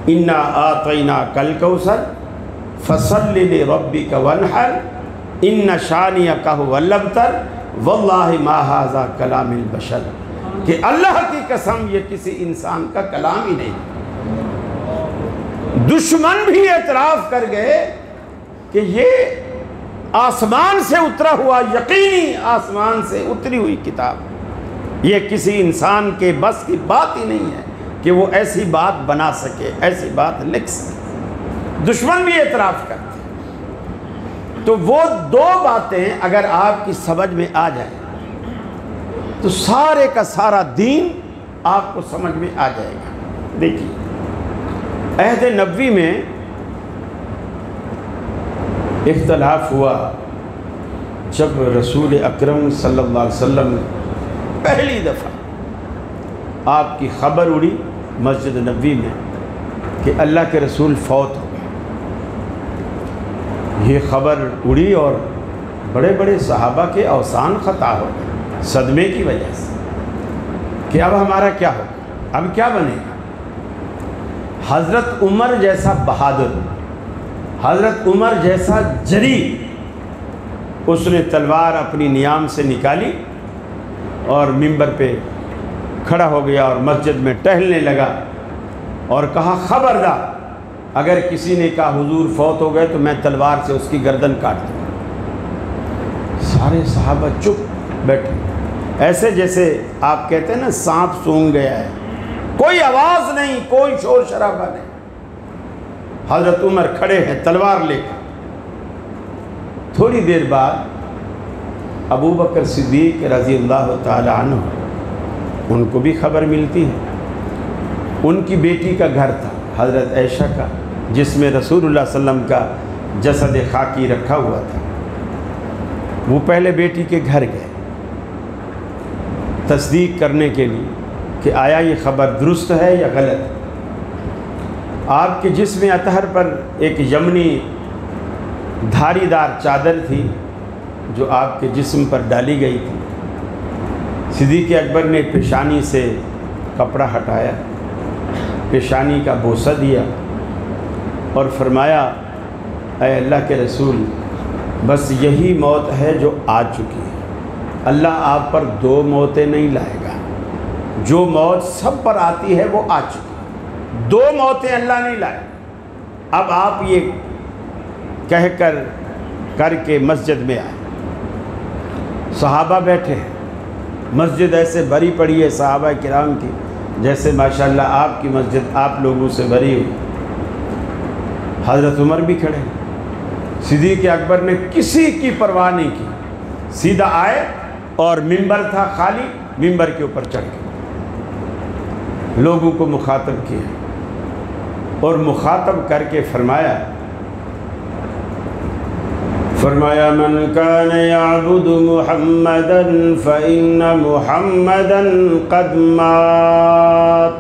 انا اعطیناک الکوثر فصلی لربک وانحر ان شانئک هو الابتر واللہ ما ھذا کلام البشر۔ کہ اللہ کی قسم یہ کسی انسان کا کلام ہی نہیں۔ دشمن بھی اعتراف کر گئے کہ یہ آسمان سے اترا ہوا، یقینی آسمان سے اتری ہوئی کتاب، یہ کسی انسان کے بس کی بات ہی نہیں ہے کہ وہ ایسی بات بنا سکے، ایسی بات لکھ سکے۔ دشمن بھی اعتراف کرتے ہیں۔ تو وہ 2 باتیں اگر آپ کی سمجھ میں آ جائیں تو سارے کا سارا دین آپ کو سمجھ میں آ جائے گا۔ دیکھیے عہد نبوی میں اختلاف ہوا جب رسول اکرم صلی اللہ علیہ وسلم پہلی دفعہ آپ کی خبر اڑی مسجد نبوی میں کہ اللہ کے رسول فوت ہو گئے۔ یہ خبر اڑی اور بڑے بڑے صحابہ کے اوسان خطا ہو گئے صدمے کی وجہ سے کہ اب ہمارا کیا ہوگا، اب کیا بنے گا۔ حضرت عمر جیسا بہادر، حضرت عمر جیسا جری، اس نے تلوار اپنی نیام سے نکالی اور منبر پہ کھڑا ہو گیا اور مسجد میں ٹہلنے لگا اور کہا خبردار اگر کسی نے کہا حضور فوت ہو گئے تو میں تلوار سے اس کی گردن کاٹ دوں۔ سارے صحابہ چپ بیٹھے، ایسے جیسے آپ کہتے ہیں نا سانپ سونگ گیا ہے، کوئی آواز نہیں، کوئی شور شرابہ نہیں۔ حضرت عمر کھڑے ہیں تلوار لے کر۔ تھوڑی دیر بعد ابو بکر صدیق رضی اللہ تعالی عنہ، ان کو بھی خبر ملتی ہے۔ ان کی بیٹی کا گھر تھا حضرت عائشہ کا، جس میں رسول اللہ صلی اللہ علیہ وسلم کا جسد خاکی رکھا ہوا تھا۔ وہ پہلے بیٹی کے گھر گئے تصدیق کرنے کے لیے کہ آیا یہ خبر درست ہے یا غلط۔ آپ کے جسم اطہر پر ایک یمنی دھاری دار چادر تھی جو آپ کے جسم پر ڈالی گئی تھی۔ صدیق اکبر نے پیشانی سے کپڑا ہٹایا، پیشانی کا بوسہ دیا اور فرمایا اے اللہ کے رسول، بس یہی موت ہے جو آ چکی ہے، اللہ آپ پر 2 موتیں نہیں لائے گا، جو موت سب پر آتی ہے وہ آ چکی ہے، 2 موتیں اللہ نہیں لائے۔ اب آپ یہ کہہ کر کے مسجد میں آئے، صحابہ بیٹھے ہیں، مسجد ایسے بھری پڑی ہے صحابہ کرام کی جیسے ماشاءاللہ آپ کی مسجد آپ لوگوں سے بھری ہوئی۔ حضرت عمر بھی کھڑے، صدیق اکبر نے کسی کی پرواہ نہیں کی، سیدھا آئے اور منبر تھا خالی، منبر کے اوپر چڑھ کے لوگوں کو مخاطب کیا اور مخاطب کر کے فرمایا فرمایا من کان یعبد محمدا فإن محمدا قد مات،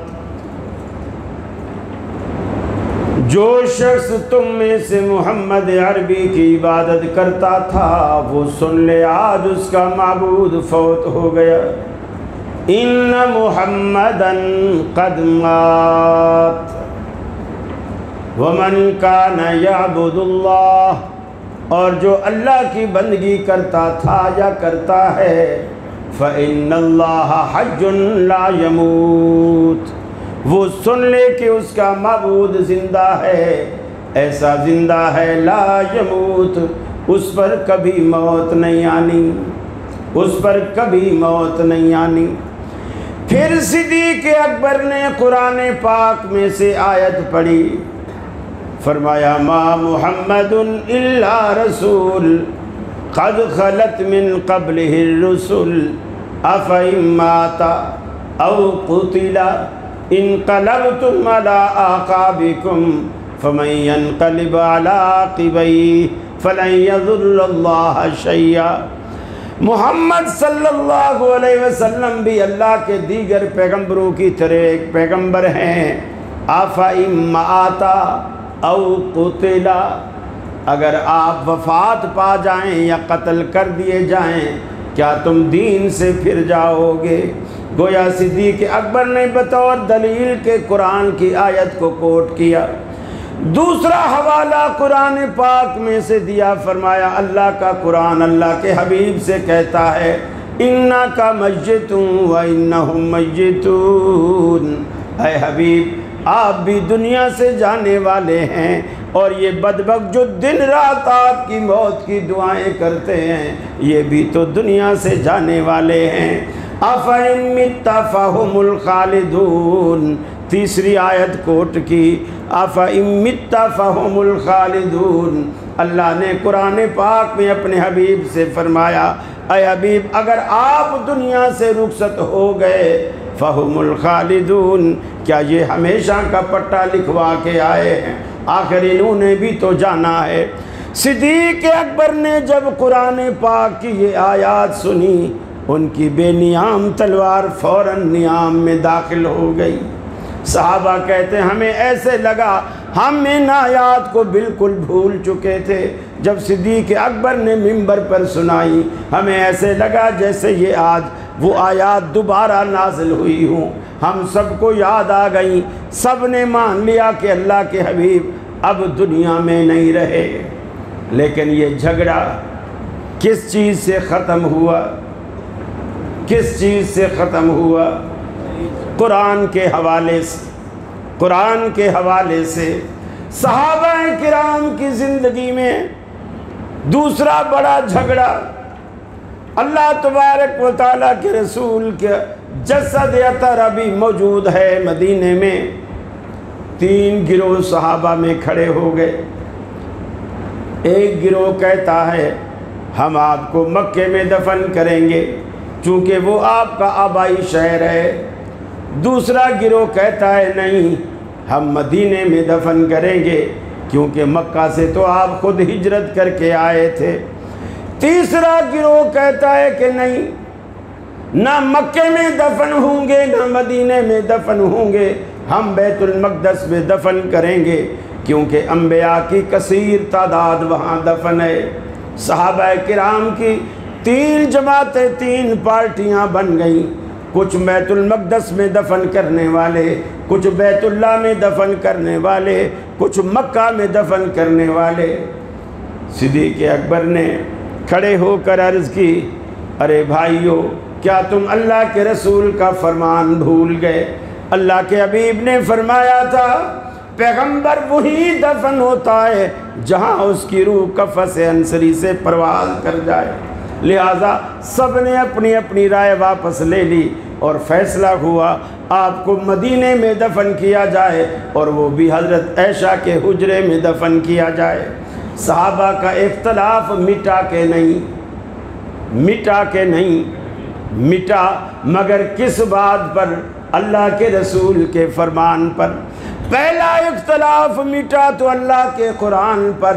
جو شخص تم میں سے محمد عربی کی عبادت کرتا تھا وہ سن لے آج اس کا معبود فوت ہو گیا۔ ان محمدا قد مات ومن کان یعبد اللہ، اور جو اللہ کی بندگی کرتا تھا یا کرتا ہے فإن اللہ حج لا يموت، وہ سن لے کہ اس کا معبود زندہ ہے، ایسا زندہ ہے لا یموت، اس پر کبھی موت نہیں آنی، اس پر کبھی موت نہیں آنی۔ پھر صدیق اکبر نے قرآن پاک میں سے آیت پڑھی، فرمایا ما محمد الا رسول قد خلت من قبلہ الرسل افإن مات او قتل انقلبتم على اعقابكم فمن ينقلب على عقبيه فلن يضر الله شيئا۔ محمد صلی اللہ علیہ وسلم بھی اللہ کے دیگر پیغمبروں کی طرح ایک پیغمبر ہیں۔ افإن مات او قتل، اگر آپ وفات پا جائیں یا قتل کر دیے جائیں کیا تم دین سے پھر جاؤ گے؟ گویا صدیق اکبر نے بطور دلیل کے قرآن کی آیت کو کوٹ کیا۔ دوسرا حوالہ قرآن پاک میں سے دیا، فرمایا اللہ کا قرآن اللہ کے حبیب سے کہتا ہے انک میت وانہم میتون، اے حبیب آپ بھی دنیا سے جانے والے ہیں، اور یہ بدبخت جو دن رات آپ کی موت کی دعائیں کرتے ہیں یہ بھی تو دنیا سے جانے والے ہیں۔ افإن مت فہم الخالدون، تیسری آیت کوٹ کی افإن مت فہم الخالدون۔ اللہ نے قرآن پاک میں اپنے حبیب سے فرمایا اے حبیب اگر آپ دنیا سے رخصت ہو گئے فہم الخالدون، کیا یہ ہمیشہ کا پٹا لکھوا کے آئے ہیں؟ آخر انہوں نے بھی تو جانا ہے۔ صدیق اکبر نے جب قرآن پاک کی یہ آیات سنی ان کی بے نیام تلوار فوراً نیام میں داخل ہو گئی۔ صحابہ کہتے ہیں ہمیں ایسے لگا ہم ان آیات کو بالکل بھول چکے تھے، جب صدیق اکبر نے منبر پر سنائی ہمیں ایسے لگا جیسے یہ آج وہ آیات دوبارہ نازل ہوئی ہوں، ہم سب کو یاد آ گئی، سب نے مان لیا کہ اللہ کے حبیب اب دنیا میں نہیں رہے۔ لیکن یہ جھگڑا کس چیز سے ختم ہوا؟ کس چیز سے ختم ہوا؟ قرآن کے حوالے سے۔ قرآن کے حوالے سے صحابہ کرام کی زندگی میں دوسرا بڑا جھگڑا، اللہ تبارک و تعالیٰ کے رسول کے جسد اطہر ابھی موجود ہے مدینے میں، 3 گروہ صحابہ میں کھڑے ہو گئے۔ ایک گروہ کہتا ہے ہم آپ کو مکے میں دفن کریں گے چونکہ وہ آپ کا آبائی شہر ہے۔ دوسرا گروہ کہتا ہے نہیں ہم مدینے میں دفن کریں گے کیونکہ مکہ سے تو آپ خود ہجرت کر کے آئے تھے۔ تیسرا گروہ کہتا ہے کہ نہیں، نہ مکے میں دفن ہوں گے نہ مدینے میں دفن ہوں گے، ہم بیت المقدس میں دفن کریں گے کیونکہ انبیاء کی کثیر تعداد وہاں دفن ہے۔ صحابہ کرام کی 3 جماعتیں 3 پارٹیاں بن گئیں، کچھ بیت المقدس میں دفن کرنے والے، کچھ بیت اللہ میں دفن کرنے والے، کچھ مکہ میں دفن کرنے والے۔ صدیق اکبر نے کھڑے ہو کر عرض کی ارے بھائیو کیا تم اللہ کے رسول کا فرمان بھول گئے؟ اللہ کے حبیب نے فرمایا تھا پیغمبر وہی دفن ہوتا ہے جہاں اس کی روح قفس انصری سے پرواز کر جائے۔ لہٰذا سب نے اپنی اپنی رائے واپس لے لی اور فیصلہ ہوا آپ کو مدینے میں دفن کیا جائے اور وہ بھی حضرت عائشہ کے حجرے میں دفن کیا جائے۔ صحابہ کا اختلاف مٹا کے نہیں مٹا، مگر کس بات پر؟ اللہ کے رسول کے فرمان پر۔ پہلا اختلاف مٹا تو اللہ کے قرآن پر،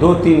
2-3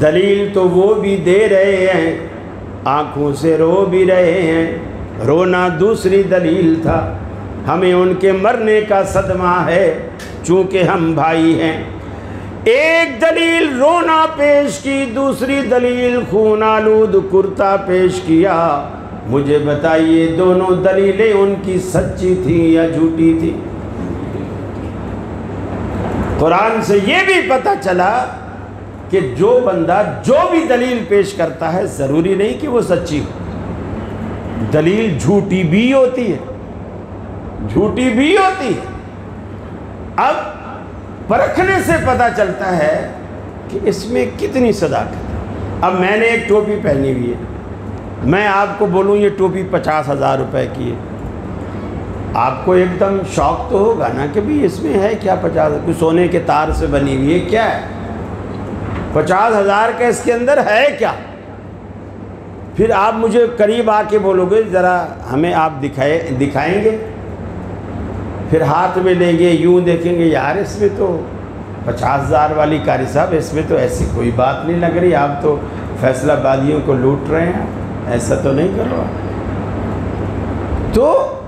دلیل تو وہ بھی دے رہے ہیں، آنکھوں سے رو بھی رہے ہیں، رونا دوسری دلیل تھا، ہمیں ان کے مرنے کا صدمہ ہے چونکہ ہم بھائی ہیں۔ ایک دلیل رونا پیش کی، دوسری دلیل خون آلود کرتا پیش کیا۔ مجھے بتائیے دونوں دلیلیں ان کی سچی تھیں یا جھوٹی تھیں؟ قرآن سے یہ بھی پتہ چلا کہ جو بندہ جو بھی دلیل پیش کرتا ہے ضروری نہیں کہ وہ سچی ہو، دلیل جھوٹی بھی ہوتی ہے، جھوٹی بھی ہوتی ہے۔ اب پرکھنے سے پتہ چلتا ہے کہ اس میں کتنی صداقت ہے۔ اب میں نے ایک ٹوپی پہنی ہوئی ہے، میں آپ کو بولوں یہ ٹوپی 50,000 روپے کی ہے، آپ کو ایک دم شوق تو ہوگا نا کہ بھی اس میں ہے کیا، 50 کوئی سونے کے تار سے بنی ہوئی ہے، کیا ہے 50,000 کا، اس کے اندر ہے کیا؟ پھر آپ مجھے قریب آ کے بولو گے ذرا ہمیں آپ دکھائیں گے، پھر ہاتھ میں لیں گے، یوں دیکھیں گے، یار اس میں تو 50,000 والی قاری صاحب اس میں تو ایسی کوئی بات نہیں لگ رہی، آپ تو فیصلہ بادیوں کو لوٹ رہے ہیں، ایسا تو نہیں کرو۔ تو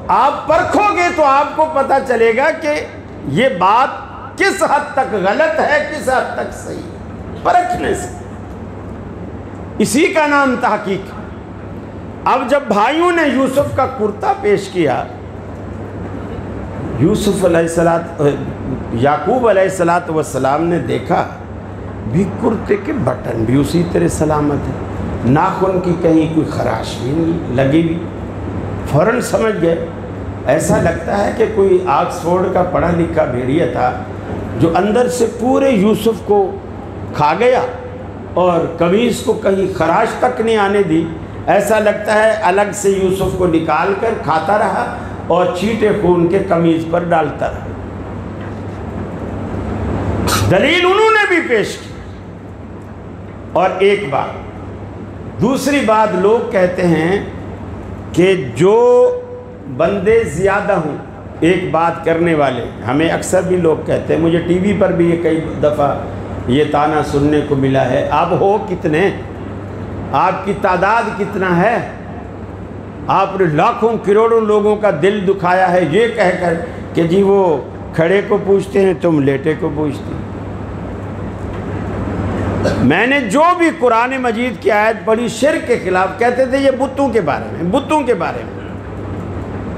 آپ پرکھو گے تو آپ کو پتہ چلے گا کہ یہ بات کس حد تک غلط ہے، کس حد تک صحیح ہے، پرکھنے سے۔ اسی کا نام تحقیق۔ اب جب بھائیوں نے یوسف کا کرتا پیش کیا، یوسف یعقوب علیہ السلام نے دیکھا بھی کرتے کے بٹن بھی اسی طرح سلامت ہے، ناخن کی کہیں کوئی خراش بھی نہیں لگی ہوئی، فوراً سمجھ گئے۔ ایسا لگتا ہے کہ کوئی آکسفورڈ کا پڑھا لکھا بھیڑیا تھا جو اندر سے پورے یوسف کو کھا گیا اور قمیص کو کہیں خراش تک نہیں آنے دی۔ ایسا لگتا ہے الگ سے یوسف کو نکال کر کھاتا رہا اور چیٹے خون کے قمیص پر ڈالتا رہا۔ دلیل انہوں نے بھی پیش کی۔ اور ایک بات، دوسری بات، لوگ کہتے ہیں کہ جو بندے زیادہ ہوں ایک بات کرنے والے، ہمیں اکثر بھی لوگ کہتے ہیں، مجھے ٹی وی پر بھی یہ کئی دفعہ یہ تانا سننے کو ملا ہے، آپ ہو کتنے، آپ کی تعداد کتنا ہے، آپ نے لاکھوں کروڑوں لوگوں کا دل دکھایا ہے، یہ کہہ کر کہ جی وہ کھڑے کو پوچھتے ہیں تم لیٹے کو پوچھتے ہیں۔ میں نے جو بھی قرآن مجید کی آیت پڑھی شرک کے خلاف، کہتے تھے یہ بتوں کے بارے میں، بتوں کے بارے میں،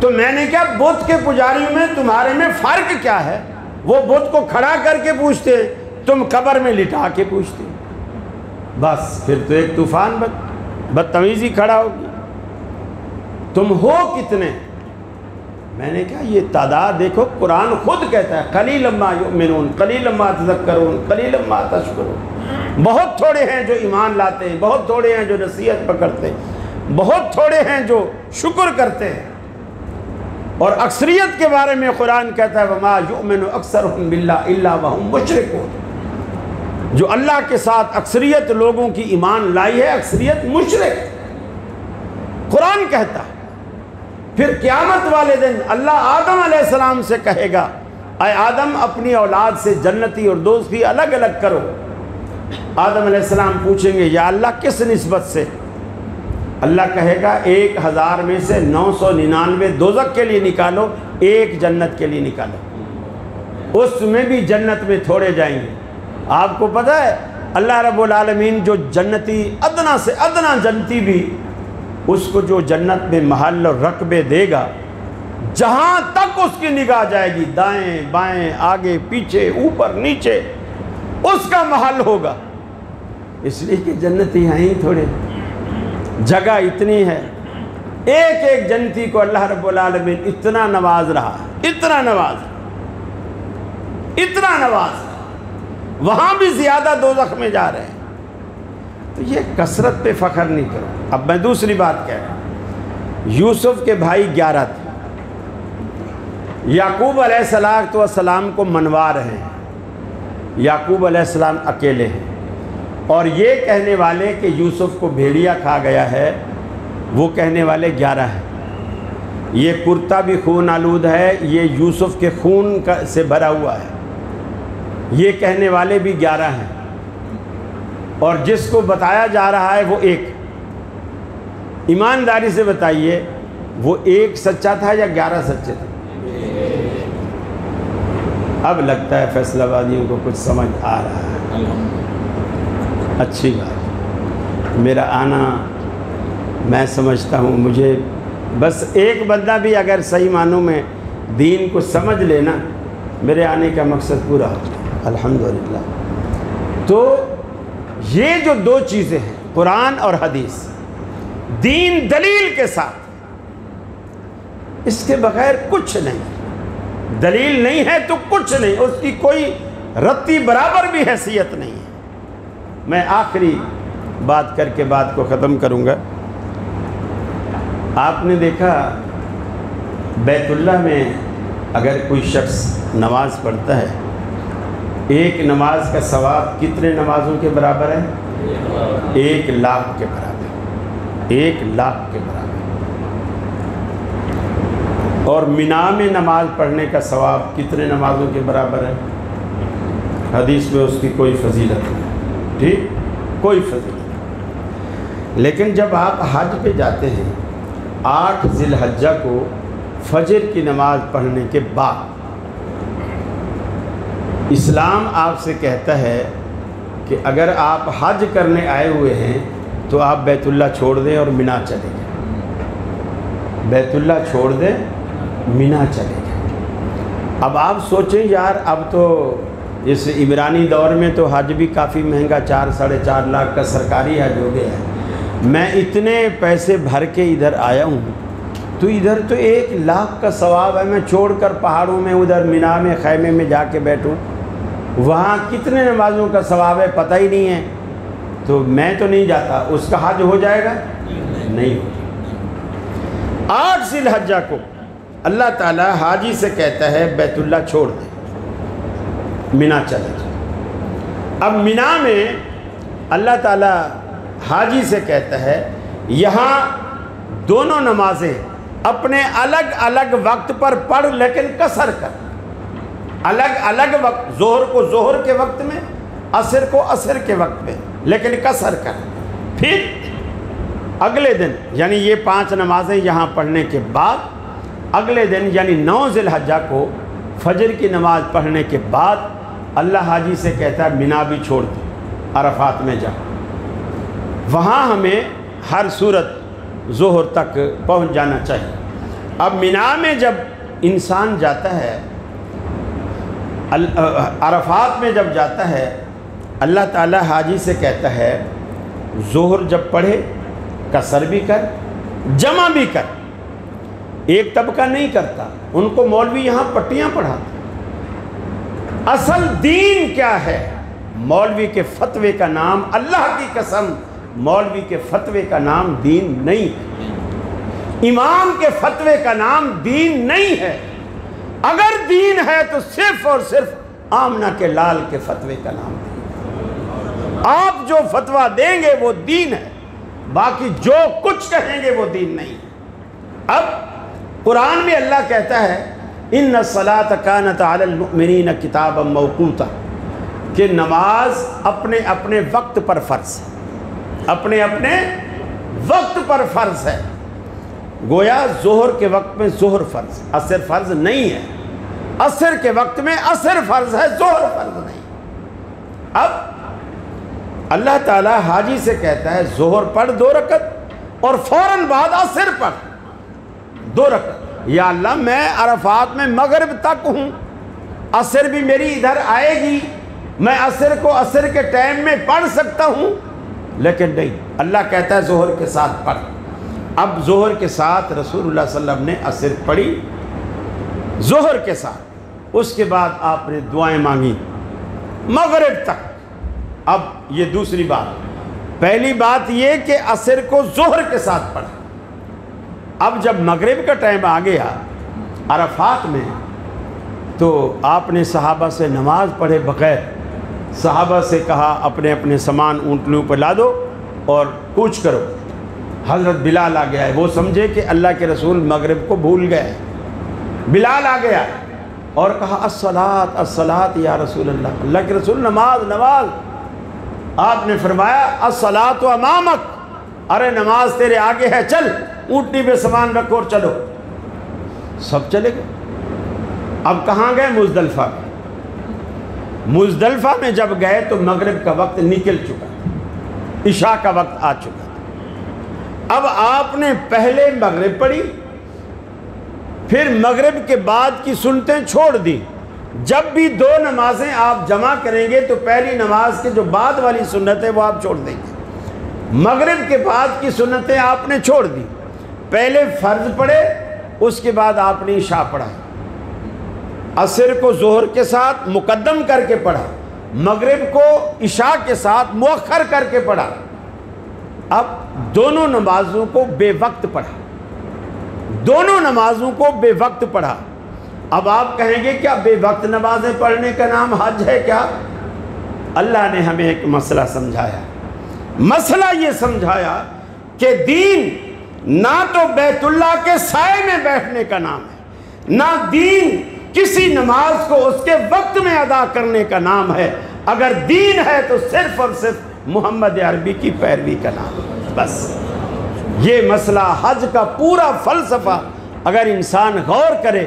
تو میں نے کہا بت کے پجاریوں میں تمہارے میں فرق کیا ہے؟ وہ بت کو کھڑا کر کے پوچھتے، تم قبر میں لٹا کے پوچھتے، بس پھر تو ایک طوفان بدتمیزی کھڑا ہوگی۔ تم ہو کتنے؟ میں نے کہا یہ تعداد دیکھو، قرآن خود کہتا ہے قلیلا ما یؤمنون قلیلا ما تذکرون قلیلا ما تشکرون، بہت تھوڑے ہیں جو ایمان لاتے ہیں، بہت تھوڑے ہیں جو نصیحت پکڑتے ہیں، بہت تھوڑے ہیں جو شکر کرتے ہیں۔ اور اکثریت کے بارے میں قرآن کہتا ہے وما یؤمن اکثرهم باللہ الا وهم مشرکون، جو اللہ کے ساتھ اکثریت لوگوں کی ایمان لائی ہے اکثریت مشرک، قرآن کہتا ہے۔ پھر قیامت والے دن اللہ آدم علیہ السلام سے کہے گا اے آدم اپنی اولاد سے جنتی اور دوزخی الگ الگ کرو۔ آدم علیہ السلام پوچھیں گے یا اللہ کس نسبت سے؟ اللہ کہے گا 1000 میں سے 999 دوزخ کے لیے نکالو، ایک جنت کے لیے نکالو، اس میں بھی جنت میں تھوڑے جائیں گے۔ آپ کو پتہ ہے اللہ رب العالمین جو جنتی ادنا سے ادنا جنتی بھی اس کو جو جنت میں محل اور رقبے دے گا، جہاں تک اس کی نگاہ جائے گی، دائیں بائیں آگے پیچھے اوپر نیچے، اس کا محل ہوگا، اس لیے کہ جنتی ہیں ہی تھوڑے، جگہ اتنی ہے۔ ایک ایک جنتی کو اللہ رب العالمین اتنا نواز رہا، اتنا نواز رہا، وہاں بھی زیادہ دوزخ میں جا رہے ہیں۔ تو یہ کثرت پہ فخر نہیں کرو۔ اب میں دوسری بات کہہ رہا ہوں، یوسف کے بھائی 11 تھے، یعقوب علیہ السلام کو منوا رہے ہیں، یعقوب علیہ السلام اکیلے ہیں، اور یہ کہنے والے کہ یوسف کو بھیڑیا کھا گیا ہے، وہ کہنے والے 11 ہیں۔ یہ کرتا بھی خون آلود ہے، یہ یوسف کے خون سے بھرا ہوا ہے، یہ کہنے والے بھی 11 ہیں۔ اور جس کو بتایا جا رہا ہے وہ ایک. ایمانداری سے بتائیے وہ ایک سچا تھا یا 11 سچے تھے؟ اب لگتا ہے فیصل آبادیوں کو کچھ سمجھ آ رہا ہے. اچھی بات. میرا آنا میں سمجھتا ہوں مجھے بس ایک بندہ بھی اگر صحیح معنوں میں دین کو سمجھ لینا میرے آنے کا مقصد پورا ہو گیا الحمدللہ. تو یہ جو دو چیزیں ہیں قرآن اور حدیث، دین دلیل کے ساتھ، اس کے بغیر کچھ نہیں. دلیل نہیں ہے تو کچھ نہیں، اس کی کوئی رتی برابر بھی حیثیت نہیں ہے. میں آخری بات کر کے بات کو ختم کروں گا. آپ نے دیکھا بیت اللہ میں اگر کوئی شخص نماز پڑھتا ہے، ایک نماز کا ثواب کتنے نمازوں کے برابر ہے؟ 1,00,000 کے برابر. 1,00,000 کے برابر. اور مینا میں نماز پڑھنے کا ثواب کتنے نمازوں کے برابر ہے؟ حدیث میں اس کی کوئی فضیلت نہیں. ٹھیک، کوئی فضیلت نہیں. لیکن جب آپ حج پہ جاتے ہیں 8 ذی الحجہ کو فجر کی نماز پڑھنے کے بعد، اسلام آپ سے کہتا ہے کہ اگر آپ حج کرنے آئے ہوئے ہیں تو آپ بیت اللہ چھوڑ دیں اور مینا چلے جائیں. بیت اللہ چھوڑ دیں، مینا چلے جائیں. اب آپ سوچیں یار اب تو اس عمرانی دور میں تو حج بھی کافی مہنگا، 4-4.5 لاکھ کا سرکاری حج ہو گیا ہے. میں اتنے پیسے بھر کے ادھر آیا ہوں تو ادھر تو 1,00,000 کا ثواب ہے. میں چھوڑ کر پہاڑوں میں ادھر مینا میں خیمے میں جا کے بیٹھوں، وہاں کتنے نمازوں کا ثواب ہے پتہ ہی نہیں ہے. تو میں تو نہیں جاتا. اس کا حج ہو جائے گا؟ نہیں ہو. 8 ذی الحجہ کو اللہ تعالیٰ حاجی سے کہتا ہے بیت اللہ چھوڑ دے، مینا چلے جائے. اب مینا میں اللہ تعالیٰ حاجی سے کہتا ہے یہاں دونوں نمازیں اپنے الگ الگ وقت پر پڑھ لیکن قصر کر. الگ الگ وقت، ظہر کو ظہر کے وقت میں، عصر کو عصر کے وقت میں، لیکن قصر کر. پھر اگلے دن یعنی یہ 5 نمازیں یہاں پڑھنے کے بعد اگلے دن یعنی 9 ذی الحجہ کو فجر کی نماز پڑھنے کے بعد اللہ حاجی سے کہتا ہے مینا بھی چھوڑ دے، عرفات میں جا. وہاں ہمیں ہر صورت ظہر تک پہنچ جانا چاہیے. اب مینا میں جب انسان جاتا ہے، عرفات میں جب جاتا ہے، اللہ تعالیٰ حاجی سے کہتا ہے ظہر جب پڑھے قصر بھی کر، جمع بھی کر. ایک طبقہ نہیں کرتا، ان کو مولوی یہاں پٹیاں پڑھاتے. اصل دین کیا ہے؟ مولوی کے فتوے کا نام، اللہ کی قسم مولوی کے فتوے کا نام دین نہیں ہے. امام کے فتوے کا نام دین نہیں ہے. اگر دین ہے تو صرف اور صرف آمنہ کے لال کے فتوے کا نام دین. آپ جو فتویٰ دیں گے وہ دین ہے، باقی جو کچھ کہیں گے وہ دین نہیں. اب قرآن میں اللہ کہتا ہے ان الصلاۃ کانت علی المؤمنین کتابا موقوتا، کہ نماز اپنے اپنے وقت پر فرض ہے. اپنے اپنے وقت پر فرض ہے. گویا ظہر کے وقت میں ظہر فرض، عصر فرض نہیں ہے. عصر کے وقت میں عصر فرض ہے، ظہر فرض نہیں. اب اللہ تعالیٰ حاجی سے کہتا ہے ظہر پڑھ 2 رکعت اور فوراً بعد عصر پڑھ 2 رکعت. یا اللہ میں عرفات میں مغرب تک ہوں، عصر بھی میری ادھر آئے گی، میں عصر کو عصر کے ٹائم میں پڑھ سکتا ہوں. لیکن نہیں، اللہ کہتا ہے ظہر کے ساتھ پڑھ. اب ظہر کے ساتھ رسول اللہ صلی اللہ علیہ وسلم نے عصر پڑھی ظہر کے ساتھ. اس کے بعد آپ نے دعائیں مانگی مغرب تک. اب یہ دوسری بات. پہلی بات یہ کہ عصر کو ظہر کے ساتھ پڑھا. اب جب مغرب کا ٹائم آ گیا عرفات میں تو آپ نے صحابہ سے نماز پڑھے بغیر صحابہ سے کہا اپنے اپنے سامان اونٹنیوں پر لا دو اور کوچ کرو. حضرت بلال آ گیا ہے، وہ سمجھے کہ اللہ کے رسول مغرب کو بھول گئے. بلال آ گیا اور کہا الصلاۃ الصلاۃ یا رسول اللہ، اللہ کے رسول نماز نماز. آپ نے فرمایا الصلاۃ امامک، ارے نماز تیرے آگے ہے، چل اونٹنی پہ سامان رکھو اور چلو۔ سب چلے گئے۔ اب کہاں گئے؟ مزدلفہ میں۔ مزدلفہ میں جب گئے تو مغرب کا وقت نکل چکا تھا، عشاء کا وقت آ چکا تھا۔ اب آپ نے پہلے مغرب پڑھی، پھر مغرب کے بعد کی سنتیں چھوڑ دی۔ جب بھی دو نمازیں آپ جمع کریں گے تو پہلی نماز کے جو بعد والی سنت ہے وہ آپ چھوڑ دیں گے۔ مغرب کے بعد کی سنتیں آپ نے چھوڑ دی، پہلے فرض پڑھے، اس کے بعد آپ نے عشاء پڑھا، عصر کو ظہر کے ساتھ مقدم کر کے پڑھا، مغرب کو عشاء کے ساتھ مؤخر کر کے پڑھا۔ اب دونوں نمازوں کو بے وقت پڑھا، دونوں نمازوں کو بے وقت پڑھا۔ اب آپ کہیں گے کیا بے وقت نمازیں پڑھنے کا نام حج ہے کیا؟ اللہ نے ہمیں ایک مسئلہ سمجھایا، مسئلہ یہ سمجھایا کہ دین نہ تو بیت اللہ کے سائے میں بیٹھنے کا نام ہے، نہ دین کسی نماز کو اس کے وقت میں ادا کرنے کا نام ہے۔ اگر دین ہے تو صرف اور صرف محمد عربی کی پیروی کا نام ہے، بس۔ یہ مسئلہ حج کا پورا فلسفہ اگر انسان غور کرے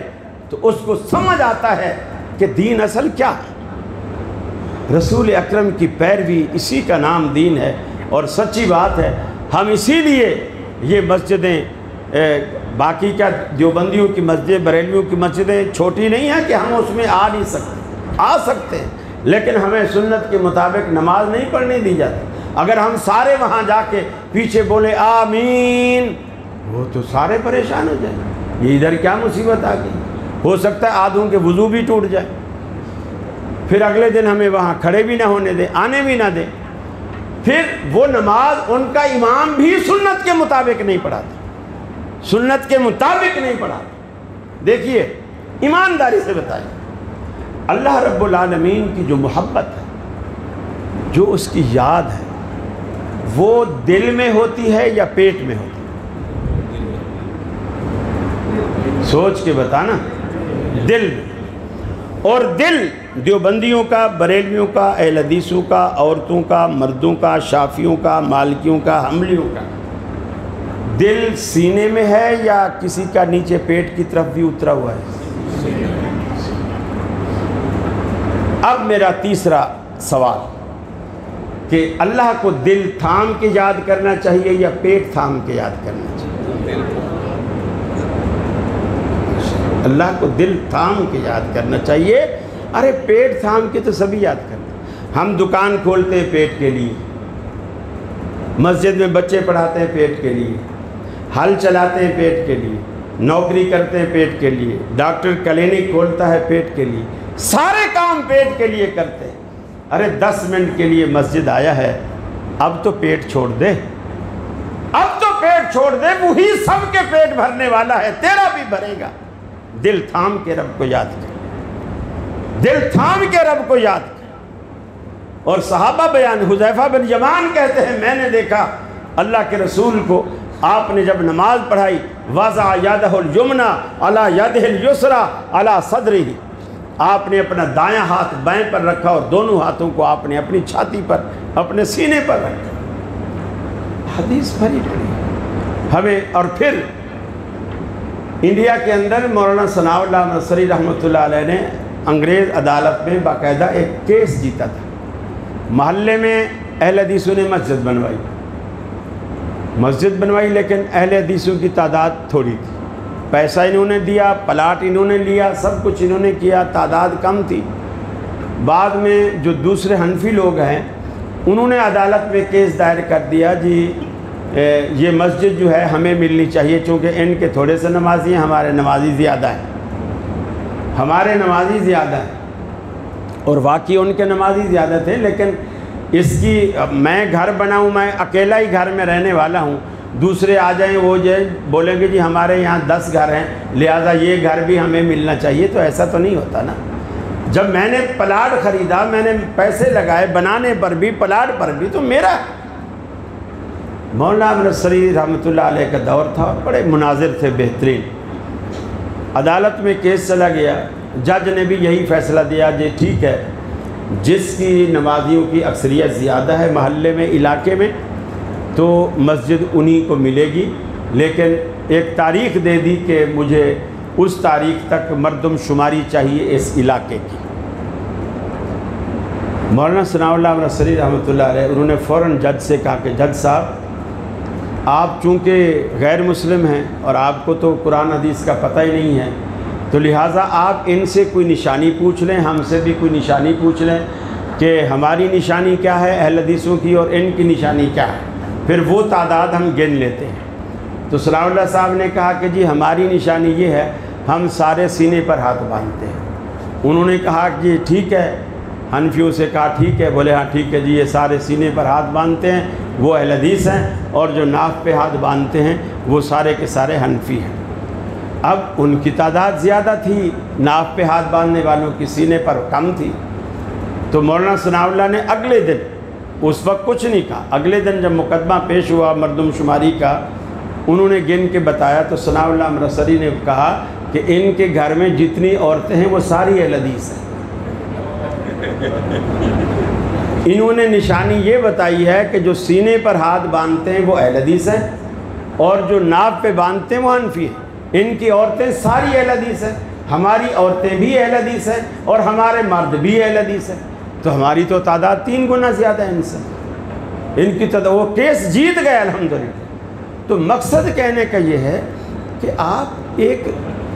تو اس کو سمجھ آتا ہے کہ دین اصل کیا ہے۔ رسول اکرم کی پیروی، اسی کا نام دین ہے۔ اور سچی بات ہے، ہم اسی لیے یہ مسجدیں، باقی کیا دیوبندیوں کی مسجد، بریلویوں کی مسجدیں چھوٹی نہیں ہیں کہ ہم اس میں آ نہیں سکتے، آ سکتے ہیں، لیکن ہمیں سنت کے مطابق نماز نہیں پڑھنے دی جاتی۔ اگر ہم سارے وہاں جا کے پیچھے بولے آمین، وہ تو سارے پریشان ہو جائیں، یہ ادھر کیا مصیبت آ گئی، ہو سکتا ہے آدھوں کے وضو بھی ٹوٹ جائے، پھر اگلے دن ہمیں وہاں کھڑے بھی نہ ہونے دیں، آنے بھی نہ دیں۔ پھر وہ نماز ان کا امام بھی سنت کے مطابق نہیں پڑھاتا، سنت کے مطابق نہیں پڑھاتا۔ دیکھیے ایمانداری سے بتائیں، اللہ رب العالمین کی جو محبت ہے، جو اس کی یاد ہے، وہ دل میں ہوتی ہے یا پیٹ میں ہوتی ہے؟ سوچ کے بتانا۔ دل میں۔ اور دل دیوبندیوں کا، بریلویوں کا، اہل حدیثوں کا، عورتوں کا، مردوں کا، شافیوں کا، مالکیوں کا، حنبلیوں کا، دل سینے میں ہے یا کسی کا نیچے پیٹ کی طرف بھی اترا ہوا ہے؟ اب میرا تیسرا سوال کہ اللہ کو دل تھام کے یاد کرنا چاہیے یا پیٹ تھام کے یاد کرنا چاہیے؟ اللہ کو دل تھام کے یاد کرنا چاہیے۔ ارے پیٹ تھام کے تو سبھی یاد کرتے ہیں۔ ہم دکان کھولتے ہیں پیٹ کے لیے، مسجد میں بچے پڑھاتے ہیں پیٹ کے لیے، ہل چلاتے ہیں پیٹ کے لیے، نوکری کرتے ہیں پیٹ کے لیے، ڈاکٹر کلینک کھولتا ہے پیٹ کے لیے، سارے کام پیٹ کے لیے کرتے ہیں۔ ارے 10 منٹ کے لیے مسجد آیا ہے، اب تو پیٹ چھوڑ دے، اب تو پیٹ چھوڑ دے، وہی سب کے پیٹ بھرنے والا ہے، تیرا بھی بھرے گا۔ دل تھام کے رب کو یاد کر، دل تھام کے رب کو یاد کر۔ اور صحابہ بیان، حذیفہ بن یمان کہتے ہیں میں نے دیکھا اللہ کے رسول کو، آپ نے جب نماز پڑھائی، وضع یدہ الیمنی علی یدہ الیسری علی صدرہ، آپ نے اپنا دایاں ہاتھ بائیں پر رکھا اور دونوں ہاتھوں کو آپ نے اپنی چھاتی پر، اپنے سینے پر رکھا۔ حدیث بھری پڑھی ہمیں۔ اور پھر انڈیا کے اندر مولانا ثناء اللہ نصری رحمۃ اللہ علیہ نے انگریز عدالت میں باقاعدہ ایک کیس جیتا تھا۔ محلے میں اہل حدیثوں نے مسجد بنوائی، لیکن اہل حدیثوں کی تعداد تھوڑی تھی، پیسہ انہوں نے دیا، پلاٹ انہوں نے لیا، سب کچھ انہوں نے کیا، تعداد کم تھی۔ بعد میں جو دوسرے حنفی لوگ ہیں انہوں نے عدالت میں کیس دائر کر دیا، جی یہ مسجد جو ہے ہمیں ملنی چاہیے، چونکہ ان کے تھوڑے سے نمازی ہیں، ہمارے نمازی زیادہ ہیں، ہمارے نمازی زیادہ ہیں۔ اور واقعی ان کے نمازی زیادہ تھے، لیکن اس کی میں گھر بناؤں، میں اکیلا ہی گھر میں رہنے والا ہوں، دوسرے آ جائیں وہ جو بولیں گے جی ہمارے یہاں 10 گھر ہیں لہٰذا یہ گھر بھی ہمیں ملنا چاہیے، تو ایسا تو نہیں ہوتا نا۔ جب میں نے پلاٹ خریدا، میں نے پیسے لگائے بنانے پر بھی، پلاٹ پر بھی، تو میرا۔ مولانا نصری رحمۃ اللہ علیہ کا دور تھا اور بڑے مناظر تھے بہترین۔ عدالت میں کیس چلا گیا، جج نے بھی یہی فیصلہ دیا، جی ٹھیک ہے جس کی نمازیوں کی اکثریت زیادہ ہے محلے میں، علاقے میں، تو مسجد انہی کو ملے گی، لیکن ایک تاریخ دے دی کہ مجھے اس تاریخ تک مردم شماری چاہیے اس علاقے کی۔ مولانا ثناء اللہ نصری رحمۃ اللہ علیہ انہوں نے فوراً جج سے کہا کہ جج صاحب آپ چونکہ غیر مسلم ہیں اور آپ کو تو قرآن حدیث کا پتہ ہی نہیں ہے، تو لہٰذا آپ ان سے کوئی نشانی پوچھ لیں، ہم سے بھی کوئی نشانی پوچھ لیں کہ ہماری نشانی کیا ہے اہل حدیثوں کی اور ان کی نشانی کیا ہے، پھر وہ تعداد ہم گن لیتے ہیں۔ تو ثناء اللہ صاحب نے کہا کہ جی ہماری نشانی یہ ہے، ہم سارے سینے پر ہاتھ باندھتے ہیں۔ انہوں نے کہا کہ جی ٹھیک ہے، حنفیوں سے کہا ٹھیک ہے، بولے ہاں ٹھیک ہے جی، یہ سارے سینے پر ہاتھ باندھتے ہیں وہ اہل حدیث ہیں، اور جو ناف پہ ہاتھ باندھتے ہیں وہ سارے کے سارے حنفی ہیں۔ اب ان کی تعداد زیادہ تھی، ناف پہ ہاتھ باندھنے والوں کی سینے پر کم تھی، تو مولانا ثناء اللہ نے اگلے دن، اس وقت کچھ نہیں کہا، اگلے دن جب مقدمہ پیش ہوا مردم شماری کا، انہوں نے گن کے بتایا تو ثناء اللہ مرسری نے کہا کہ ان کے گھر میں جتنی عورتیں ہیں وہ ساری اہل حدیث ہیں۔ انہوں نے نشانی یہ بتائی ہے کہ جو سینے پر ہاتھ باندھتے ہیں وہ اہل حدیث ہیں، اور جو ناف پہ باندھتے ہیں وہ حنفی ہیں۔ ان کی عورتیں ساری اہل حدیث ہیں، ہماری عورتیں بھی اہل حدیث ہیں، اور ہمارے مرد بھی اہل حدیث ہیں، تو ہماری تو تعداد 3 گنا زیادہ ہے ان سے۔ ان کی وہ کیس جیت گئے الحمدللہ۔ تو مقصد کہنے کا یہ ہے کہ آپ ایک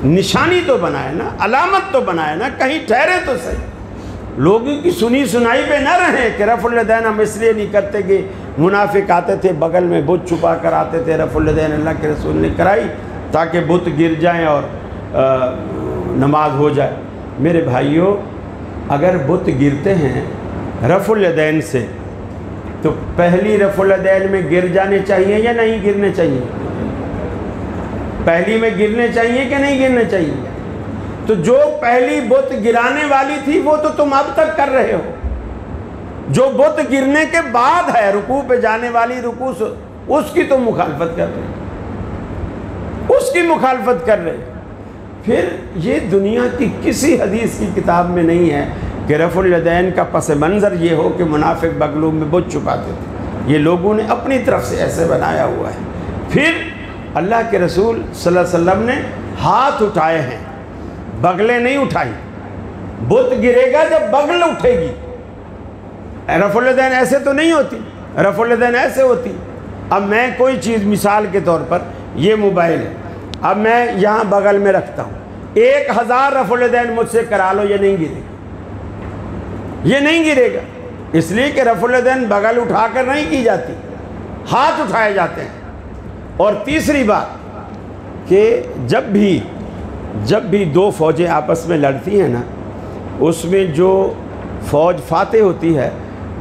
نشانی تو بنائے نا، علامت تو بنائے نا، کہیں ٹھہرے تو صحیح، لوگوں کی سنی سنائی پہ نہ رہیں کہ رفع الیدین ہم اس لیے نہیں کرتے کہ منافق آتے تھے بغل میں بت چھپا کر آتے تھے، رفع الیدین اللہ کے رسول نے کرائی تاکہ بت گر جائیں اور نماز ہو جائے۔ میرے بھائیوں، اگر بت گرتے ہیں رفع الیدین سے تو پہلی رفع الیدین میں گر جانے چاہیے یا نہیں گرنے چاہیے؟ پہلی میں گرنے چاہیے کہ نہیں گرنے چاہیے؟ تو جو پہلی بت گرانے والی تھی وہ تو تم اب تک کر رہے ہو، جو بت گرنے کے بعد ہے رکوع پہ جانے والی رکوع سے، اس کی تم مخالفت کر رہے ہو، اس کی مخالفت کر رہے ہو۔ پھر یہ دنیا کی کسی حدیث کی کتاب میں نہیں ہے کہ رفع الیدین کا پس منظر یہ ہو کہ منافق بغلوں میں بت چھپاتے تھے، یہ لوگوں نے اپنی طرف سے ایسے بنایا ہوا ہے۔ پھر اللہ کے رسول صلی اللہ علیہ وسلم نے ہاتھ اٹھائے ہیں، بغلیں نہیں اٹھائی۔ بت گرے گا جب بغل اٹھے گی، رفع الیدین ایسے تو نہیں ہوتی، رفع الیدین ایسے ہوتی۔ اب میں کوئی چیز مثال کے طور پر، یہ موبائل ہے، اب میں یہاں بغل میں رکھتا ہوں، 1000 رفع الیدین مجھ سے کرا لو، یہ نہیں گرے گا، یہ نہیں گرے گا، اس لیے کہ رفع الیدین بغل اٹھا کر نہیں کی جاتی، ہاتھ اٹھائے جاتے ہیں۔ اور تیسری بات کہ جب بھی 2 فوجیں آپس میں لڑتی ہیں نا، اس میں جو فوج فاتح ہوتی ہے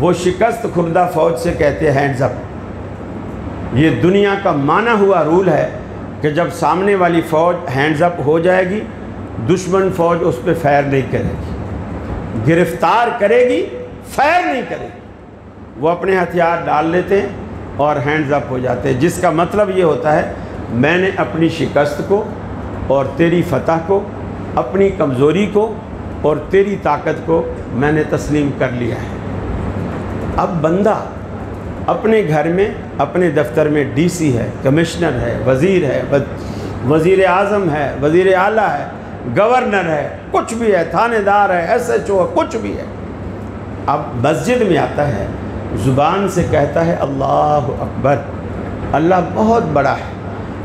وہ شکست خوردہ فوج سے کہتے ہیں ہینڈز اپ۔ یہ دنیا کا مانا ہوا رول ہے کہ جب سامنے والی فوج ہینڈز اپ ہو جائے گی، دشمن فوج اس پہ فائر نہیں کرے گی، گرفتار کرے گی، فائر نہیں کرے گی، وہ اپنے ہتھیار ڈال لیتے ہیں اور ہینڈز اپ ہو جاتے ہیں، جس کا مطلب یہ ہوتا ہے میں نے اپنی شکست کو اور تیری فتح کو، اپنی کمزوری کو اور تیری طاقت کو میں نے تسلیم کر لیا ہے۔ اب بندہ اپنے گھر میں، اپنے دفتر میں ڈی سی ہے، کمشنر ہے، وزیر ہے، وزیر اعظم ہے، وزیر اعلیٰ ہے، گورنر ہے، کچھ بھی ہے، تھانے دار ہے، ایس ایچ او ہے، کچھ بھی ہے۔ اب مسجد میں آتا ہے، زبان سے کہتا ہے اللہ اکبر، اللہ بہت بڑا ہے،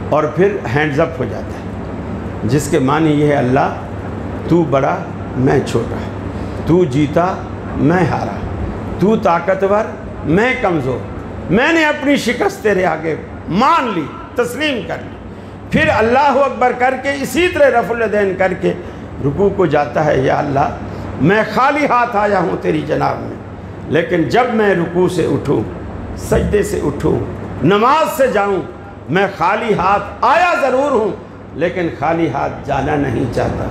اور پھر ہینڈز اپ ہو جاتا ہے، جس کے معنی یہ ہے اللہ تو بڑا میں چھوٹا، تو جیتا میں ہارا، تو طاقتور میں کمزور، میں نے اپنی شکست تیرے آگے مان لی، تسلیم کر لی۔ پھر اللہ اکبر کر کے اسی طرح رفع الیدین کر کے رکوع کو جاتا ہے، یا اللہ میں خالی ہاتھ آیا ہوں تیری جناب میں، لیکن جب میں رکوع سے اٹھوں، سجدے سے اٹھوں، نماز سے جاؤں، میں خالی ہاتھ آیا ضرور ہوں لیکن خالی ہاتھ جانا نہیں چاہتا،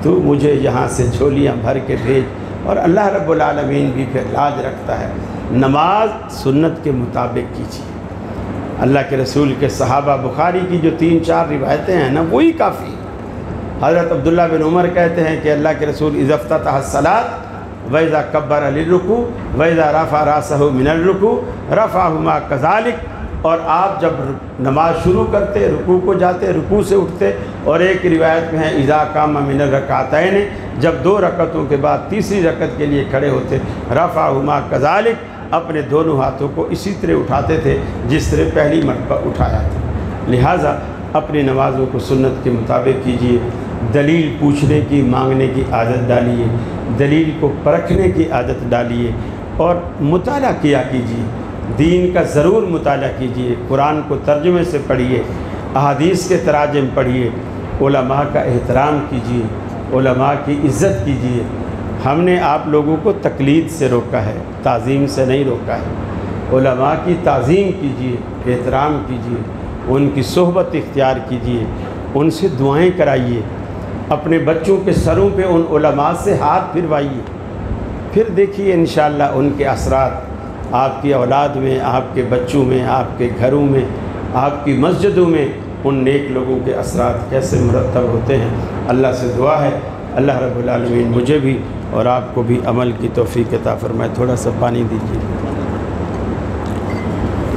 تو مجھے یہاں سے جھولیاں بھر کے بھیج۔ اور اللہ رب العالمین بھی پھر لاج رکھتا ہے، نماز سنت کے مطابق کیجیے۔ اللہ کے رسول کے صحابہ، بخاری کی جو 3-4 روایتیں ہیں نا، وہی کافی ہیں۔ حضرت عبداللہ بن عمر کہتے ہیں کہ اللہ کے رسول اذا افتتح الصلاۃ وَإِذَا كَبَّرَ لِلرُّكُوعِ وَإِذَا رَفَعَ رَأْسَهُ مِنَ الرُّكُوعِ رَفَعَهُمَا كَذَلِكَ۔ اور آپ جب نماز شروع کرتے رکوع کو جاتے، رکوع سے اٹھتے، اور ایک روایت میں ہے اِذَا قَامَ مِنَ الرَّكْعَتَيْنِ، جب 2 رکعتوں کے بعد تیسری رکعت کے لیے کھڑے ہوتے، رَفَعَهُمَا كَذَلِكَ، اپنے دونوں ہاتھوں کو اسی طرح اٹھاتے تھے جس طرح پہلی مرتبہ اٹھایا تھا۔ لہٰذا اپنی نمازوں کو سنت کے مطابق کیجیے، دلیل پوچھنے کی، مانگنے کی عادت ڈالیے، دلیل کو پرکھنے کی عادت ڈالیے، اور مطالعہ کیا کیجیے، دین کا ضرور مطالعہ کیجیے، قرآن کو ترجمے سے پڑھیے، احادیث کے تراجم پڑھیے، علماء کا احترام کیجیے، علماء کی عزت کیجیے۔ ہم نے آپ لوگوں کو تقلید سے روکا ہے، تعظیم سے نہیں روکا ہے۔ علماء کی تعظیم کیجیے، احترام کیجیے، ان کی صحبت اختیار کیجیے، ان سے دعائیں کرائیے، اپنے بچوں کے سروں پہ ان علماء سے ہاتھ پھروائیے، پھر دیکھیے انشاءاللہ ان کے اثرات آپ کی اولاد میں، آپ کے بچوں میں، آپ کے گھروں میں، آپ کی مسجدوں میں ان نیک لوگوں کے اثرات کیسے مرتب ہوتے ہیں۔ اللہ سے دعا ہے اللہ رب العالمین مجھے بھی اور آپ کو بھی عمل کی توفیق عطا فرمائے۔ تھوڑا سا پانی دیجیے۔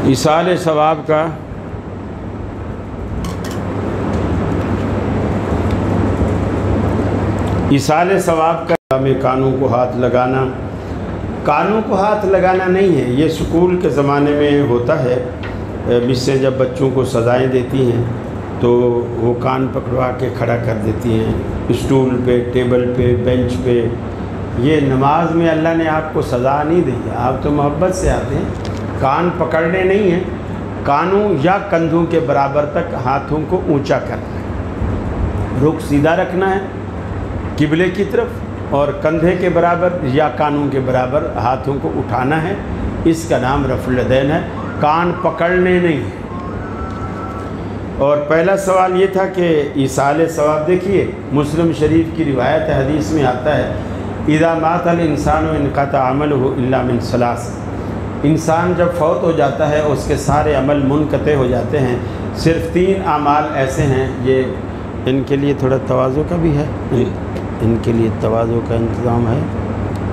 ایصال ثواب کا ایصال ثواب کا میں کانوں کو ہاتھ لگانا، کانوں کو ہاتھ لگانا نہیں ہے، یہ سکول کے زمانے میں ہوتا ہے، مسیں جب بچوں کو سزائیں دیتی ہیں تو وہ کان پکڑوا کے کھڑا کر دیتی ہیں اسٹول پہ، ٹیبل پہ، بینچ پہ۔ یہ نماز میں اللہ نے آپ کو سزا نہیں دی ہے، آپ تو محبت سے آتے ہیں۔ کان پکڑنے نہیں ہیں، کانوں یا کندھوں کے برابر تک ہاتھوں کو اونچا کرنا ہے، رخ سیدھا رکھنا ہے قبلے کی طرف، اور کندھے کے برابر یا کانوں کے برابر ہاتھوں کو اٹھانا ہے۔ اس کا نام رفع الیدین ہے، کان پکڑنے نہیں ہے۔ اور پہلا سوال یہ تھا کہ ایصال ثواب، دیکھیے مسلم شریف کی روایت ہے، حدیث میں آتا ہے اذا مات الانسان انقطع عمله الا من ثلاث، انسان جب فوت ہو جاتا ہے اس کے سارے عمل منقطع ہو جاتے ہیں، صرف 3 اعمال ایسے ہیں۔ یہ ان کے لیے تھوڑا تواضع کا بھی ہے، ان کے لیے تواضع کا انتظام ہے،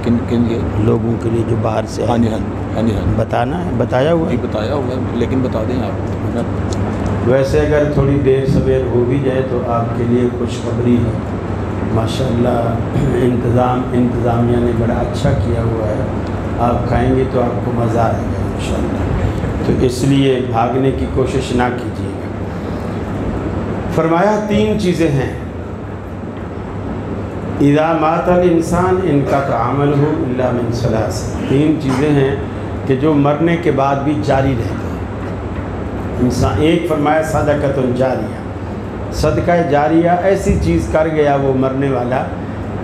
کن لیے؟ لوگوں کے لیے جو باہر سے ہاں جی، ہاں جی، بتانا ہے، بتایا ہوا ہے، بتایا ہوا ہے، لیکن بتا دیں آپ۔ ویسے اگر تھوڑی دیر سویر ہو بھی جائے تو آپ کے لیے خوشخبری ہے، ماشاءاللہ انتظامیہ نے بڑا اچھا کیا ہوا ہے، آپ کھائیں گے تو آپ کو مزہ آئے گا انشاءاللہ، تو اس لیے بھاگنے کی کوشش نہ کیجیے گا۔ فرمایا 3 چیزیں ہیں، اذا مات الانسان انقطع عمله الا من ثلاث، 3 چیزیں ہیں کہ جو مرنے کے بعد بھی جاری رہتی ہیں انسان۔ ایک فرمایا صدقۃ جاریہ، صدقہ جاریہ ایسی چیز کر گیا وہ مرنے والا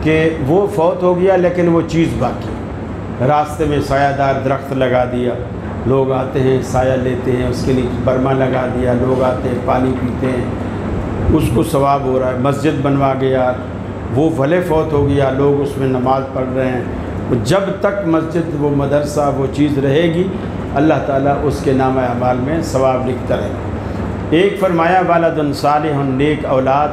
کہ وہ فوت ہو گیا لیکن وہ چیز باقی، راستے میں سایہ دار درخت لگا دیا، لوگ آتے ہیں سایہ لیتے ہیں، اس کے نیچے برما لگا دیا، لوگ آتے ہیں پانی پیتے ہیں، اس کو ثواب ہو رہا ہے۔ مسجد بنوا گیا، وہ بھلے فوت ہو گیا، لوگ اس میں نماز پڑھ رہے ہیں، جب تک مسجد، وہ مدرسہ، وہ چیز رہے گی اللہ تعالیٰ اس کے نامہ اعمال میں ثواب لکھتا رہے گا۔ ایک فرمایا والد صالح، نیک اولاد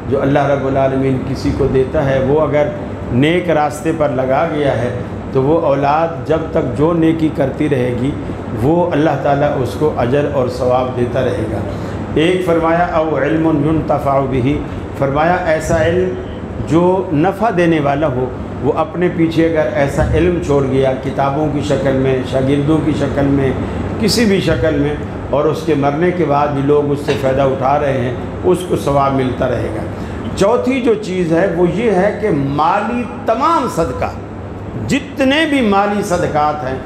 جو اللہ رب العالمین کسی کو دیتا ہے، وہ اگر نیک راستے پر لگا گیا ہے تو وہ اولاد جب تک جو نیکی کرتی رہے گی وہ اللہ تعالیٰ اس کو اجر اور ثواب دیتا رہے گا۔ ایک فرمایا او علم ينتفع به، فرمایا ایسا علم جو نفع دینے والا ہو، وہ اپنے پیچھے اگر ایسا علم چھوڑ گیا کتابوں کی شکل میں، شاگردوں کی شکل میں، کسی بھی شکل میں، اور اس کے مرنے کے بعد بھی لوگ اس سے فائدہ اٹھا رہے ہیں، اس کو ثواب ملتا رہے گا۔ چوتھی جو چیز ہے وہ یہ ہے کہ مالی تمام صدقہ، جتنے بھی مالی صدقات ہیں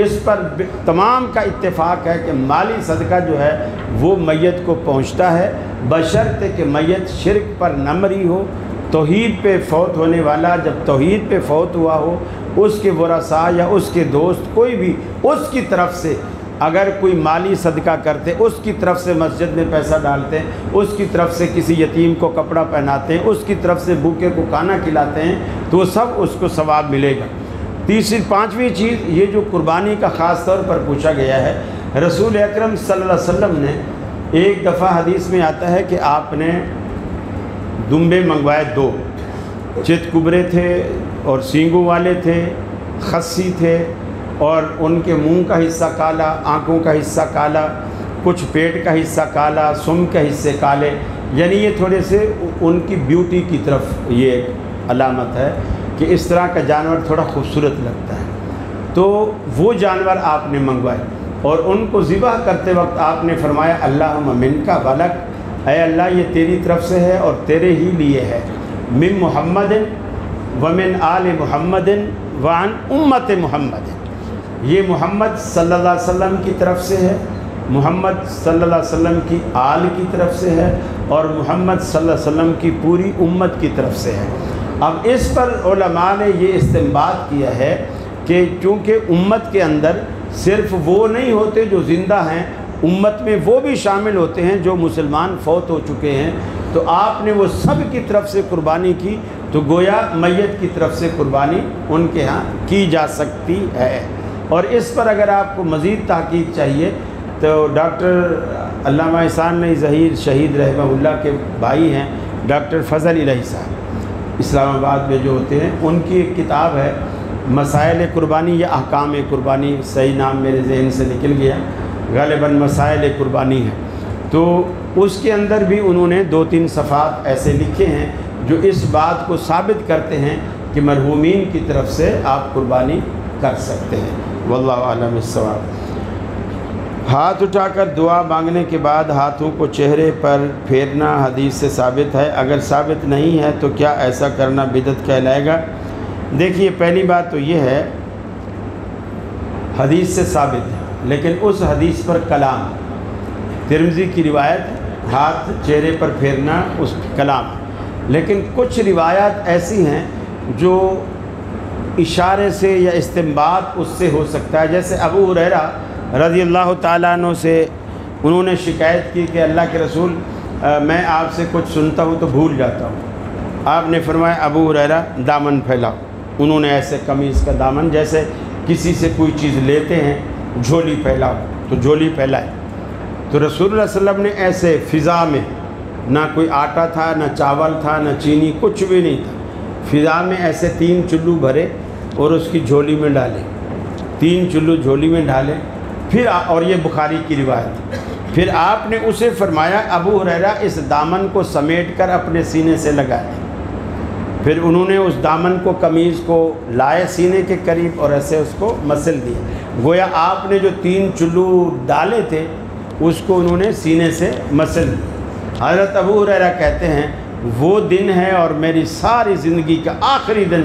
اس پر تمام کا اتفاق ہے کہ مالی صدقہ جو ہے وہ میت کو پہنچتا ہے، بشرطے کہ میت شرک پر نہ مری ہو، توحید پہ فوت ہونے والا جب توحید پہ فوت ہوا ہو، اس کے ورثاء یا اس کے دوست کوئی بھی اس کی طرف سے اگر کوئی مالی صدقہ کرتے، اس کی طرف سے مسجد میں پیسہ ڈالتے ہیں، اس کی طرف سے کسی یتیم کو کپڑا پہناتے ہیں، اس کی طرف سے بھوکے کو کھانا کھلاتے ہیں، تو وہ سب اس کو ثواب ملے گا۔ پانچویں چیز، یہ جو قربانی کا خاص طور پر پوچھا گیا ہے، رسول اکرم صلی اللہ علیہ وسلم نے ایک دفعہ حدیث میں آتا ہے کہ آپ نے دمبے منگوائے 2، چت کبرے تھے اور سینگوں والے تھے، خصی تھے، اور ان کے منہ کا حصہ کالا، آنکھوں کا حصہ کالا، کچھ پیٹ کا حصہ کالا، سم کے حصے کالے، یعنی یہ تھوڑے سے ان کی بیوٹی کی طرف یہ ایک علامت ہے کہ اس طرح کا جانور تھوڑا خوبصورت لگتا ہے۔ تو وہ جانور آپ نے منگوائے اور ان کو ذبح کرتے وقت آپ نے فرمایا اللہم من کا ولک، اے اللہ یہ تیری طرف سے ہے اور تیرے ہی لیے ہے، من محمد ومن آل محمد وعن امت محمد، یہ محمد صلی اللہ علیہ وسلم کی طرف سے ہے، محمد صلی اللہ علیہ وسلم کی آل کی طرف سے ہے، اور محمد صلی اللہ علیہ وسلم کی پوری امت کی طرف سے ہے۔ اب اس پر علماء نے یہ استنباط کیا ہے کہ چونکہ امت کے اندر صرف وہ نہیں ہوتے جو زندہ ہیں، امت میں وہ بھی شامل ہوتے ہیں جو مسلمان فوت ہو چکے ہیں، تو آپ نے وہ سب کی طرف سے قربانی کی، تو گویا میت کی طرف سے قربانی ان کے ہاں کی جا سکتی ہے۔ اور اس پر اگر آپ کو مزید تحقیق چاہیے تو ڈاکٹر علامہ احسان علی ظہیر شہید رحمہ اللہ کے بھائی ہیں ڈاکٹر فضل الہی صاحب، اسلام آباد میں جو ہوتے ہیں، ان کی ایک کتاب ہے مسائل قربانی یا احکام قربانی، صحیح نام میرے ذہن سے نکل گیا، غالباً مسائل قربانی ہے، تو اس کے اندر بھی انہوں نے 2-3 صفحات ایسے لکھے ہیں جو اس بات کو ثابت کرتے ہیں کہ مرحومین کی طرف سے آپ قربانی کر سکتے ہیں۔ واللہ اعلم الصواب۔ ہاتھ اٹھا کر دعا مانگنے کے بعد ہاتھوں کو چہرے پر پھیرنا حدیث سے ثابت ہے؟ اگر ثابت نہیں ہے تو کیا ایسا کرنا بدعت کہلائے گا؟ دیکھیے پہلی بات تو یہ ہے حدیث سے ثابت ہے، لیکن اس حدیث پر کلام، ترمذی کی روایت ہاتھ چہرے پر پھیرنا اس کلام، لیکن کچھ روایات ایسی ہیں جو اشارے سے یا استنباط اس سے ہو سکتا ہے، جیسے ابو ہریرہ رضی اللہ تعالیٰ عنہ سے انہوں نے شکایت کی کہ اللہ کے رسول میں آپ سے کچھ سنتا ہوں تو بھول جاتا ہوں، آپ نے فرمایا ابو ہریرہ دامن پھیلاؤ، انہوں نے ایسے قمیص کا دامن، جیسے کسی سے کوئی چیز لیتے ہیں جھولی پھیلاؤ تو جھولی پھیلائے، تو رسول اللہ صلی اللہ علیہ وسلم نے ایسے فضا میں، نہ کوئی آٹا تھا، نہ چاول تھا، نہ چینی، کچھ بھی نہیں تھا، فضا میں ایسے 3 چلو بھرے اور اس کی جھولی میں ڈالے، 3 چلو جھولی میں ڈالے، پھر اور یہ بخاری کی روایت، پھر آپ نے اسے فرمایا ابو ہریرہ اس دامن کو سمیٹ کر اپنے سینے سے لگا دیں، پھر انہوں نے اس دامن کو قمیض کو لائے سینے کے قریب اور ایسے اس کو مسل دیا، گویا آپ نے جو 3 چلو ڈالے تھے اس کو انہوں نے سینے سے مسل دیا۔ حضرت ابو ہریرہ کہتے ہیں وہ دن ہے اور میری ساری زندگی کا آخری دن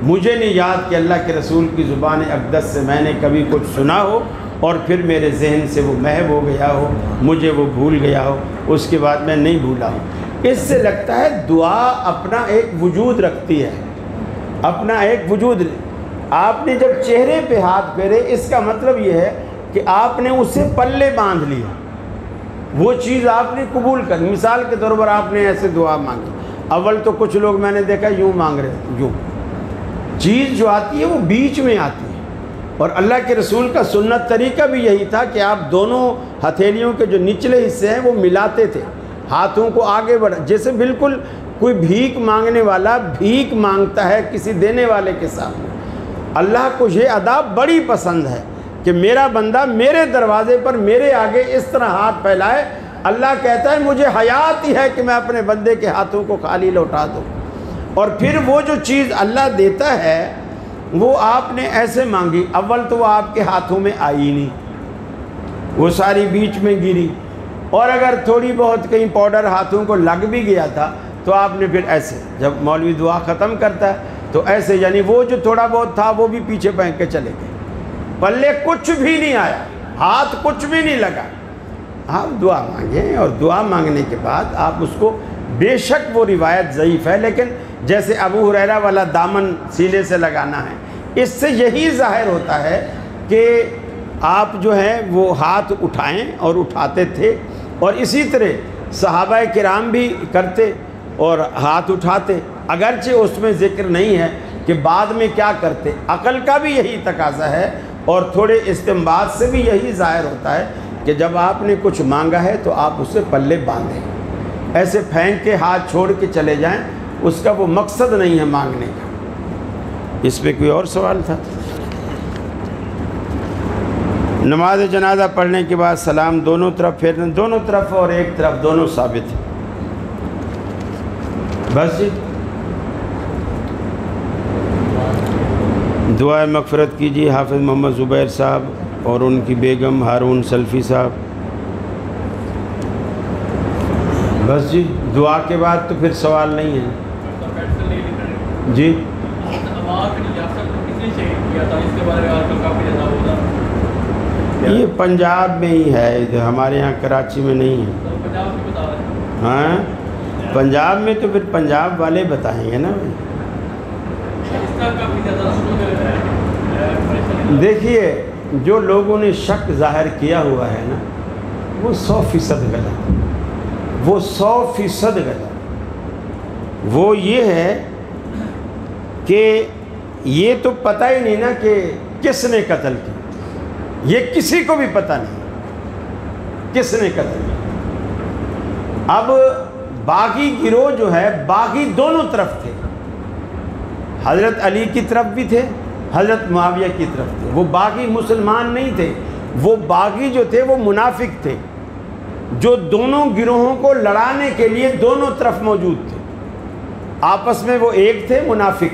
مجھے نہیں یاد کہ اللہ کے رسول کی زبان اقدس سے میں نے کبھی کچھ سنا ہو اور پھر میرے ذہن سے وہ محو ہو گیا ہو، مجھے وہ بھول گیا ہو، اس کے بعد میں نہیں بھولا ہوں۔ اس سے لگتا ہے دعا اپنا ایک وجود رکھتی ہے، اپنا ایک وجود۔ آپ نے جب چہرے پہ ہاتھ پھیرے اس کا مطلب یہ ہے کہ آپ نے اسے پلے باندھ لیا، وہ چیز آپ نے قبول کر۔ مثال کے طور پر آپ نے ایسے دعا مانگی، اول تو کچھ لوگ میں نے دیکھا یوں مانگ رہے ہیں، یوں، چیز جو آتی ہے وہ بیچ میں آتی ہے، اور اللہ کے رسول کا سنت طریقہ بھی یہی تھا کہ آپ دونوں ہتھیلیوں کے جو نچلے حصے ہیں وہ ملاتے تھے، ہاتھوں کو آگے بڑھا، جیسے بالکل کوئی بھیک مانگنے والا بھیک مانگتا ہے کسی دینے والے کے سامنے۔ اللہ کو یہ ادا بڑی پسند ہے کہ میرا بندہ میرے دروازے پر میرے آگے اس طرح ہاتھ پھیلائے۔ اللہ کہتا ہے مجھے حیات ہی ہے کہ میں اپنے بندے کے ہاتھوں کو خالی لوٹا دوں، اور پھر وہ جو چیز اللہ دیتا ہے وہ آپ نے ایسے مانگی، اول تو وہ آپ کے ہاتھوں میں آئی نہیں، وہ ساری بیچ میں گری، اور اگر تھوڑی بہت کہیں پاؤڈر ہاتھوں کو لگ بھی گیا تھا تو آپ نے پھر ایسے، جب مولوی دعا ختم کرتا ہے تو ایسے، یعنی وہ جو تھوڑا بہت تھا وہ بھی پیچھے پھینک کے چلے گئے، پلے کچھ بھی نہیں آیا، ہاتھ کچھ بھی نہیں لگا۔ آپ دعا مانگیں، اور دعا مانگنے کے بعد آپ اس کو، بے شک وہ روایت ضعیف ہے، لیکن جیسے ابو ہریرہ والا دامن سینے سے لگانا ہے، اس سے یہی ظاہر ہوتا ہے کہ آپ جو ہے وہ ہاتھ اٹھائیں، اور اٹھاتے تھے، اور اسی طرح صحابہ کرام بھی کرتے اور ہاتھ اٹھاتے، اگرچہ اس میں ذکر نہیں ہے کہ بعد میں کیا کرتے۔ عقل کا بھی یہی تقاضا ہے اور تھوڑے استنباط سے بھی یہی ظاہر ہوتا ہے کہ جب آپ نے کچھ مانگا ہے تو آپ اسے پلے باندھیں، ایسے پھینک کے ہاتھ چھوڑ کے چلے جائیں، اس کا وہ مقصد نہیں ہے مانگنے کا۔ اس پہ کوئی اور سوال تھا؟ نماز جنازہ پڑھنے کے بعد سلام دونوں طرف پھیرنا، دونوں طرف اور ایک طرف دونوں ثابت ہے. بس جی. دعائے مغفرت کیجیے حافظ محمد زبیر صاحب اور ان کی بیگم ہارون سلفی صاحب. بس جی. دعا کے بعد تو پھر سوال نہیں ہے. جی یہ پنجاب میں ہی ہے، ہمارے یہاں کراچی میں نہیں ہے. ہاں پنجاب میں تو پھر پنجاب والے بتائیں گے نا. دیکھیے جو لوگوں نے شک ظاہر کیا ہوا ہے نا وہ 100% غلط، وہ 100% غلط. وہ یہ ہے کہ یہ تو پتہ ہی نہیں نا کہ کس نے قتل کیا، یہ کسی کو بھی پتہ نہیں کس نے قتل کیا. اب باغی گروہ جو ہے باغی دونوں طرف تھے، حضرت علی کی طرف بھی تھے، حضرت معاویہ کی طرف تھے. وہ باغی مسلمان نہیں تھے، وہ باغی جو تھے وہ منافق تھے جو دونوں گروہوں کو لڑانے کے لیے دونوں طرف موجود تھے. آپس میں وہ ایک تھے منافق،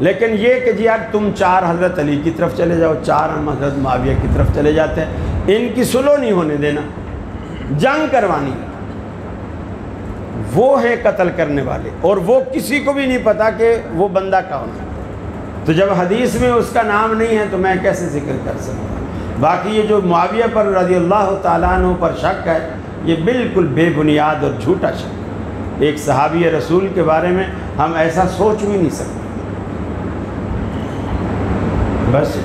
لیکن یہ کہ جی یار تم 4 حضرت علی کی طرف چلے جاؤ، 4 ہم حضرت معاویہ کی طرف چلے جاتے ہیں. ان کی صلح نہیں ہونے دینا، جنگ کروانی. وہ ہیں قتل کرنے والے اور وہ کسی کو بھی نہیں پتا کہ وہ بندہ کون ہے. تو جب حدیث میں اس کا نام نہیں ہے تو میں کیسے ذکر کر سکتا ہوں. باقی یہ جو معاویہ پر رضی اللہ تعالیٰ عنہ پر شک ہے یہ بالکل بے بنیاد اور جھوٹا شک ہے. ایک صحابی رسول کے بارے میں ہم ایسا سوچ بھی نہیں سکتے. بس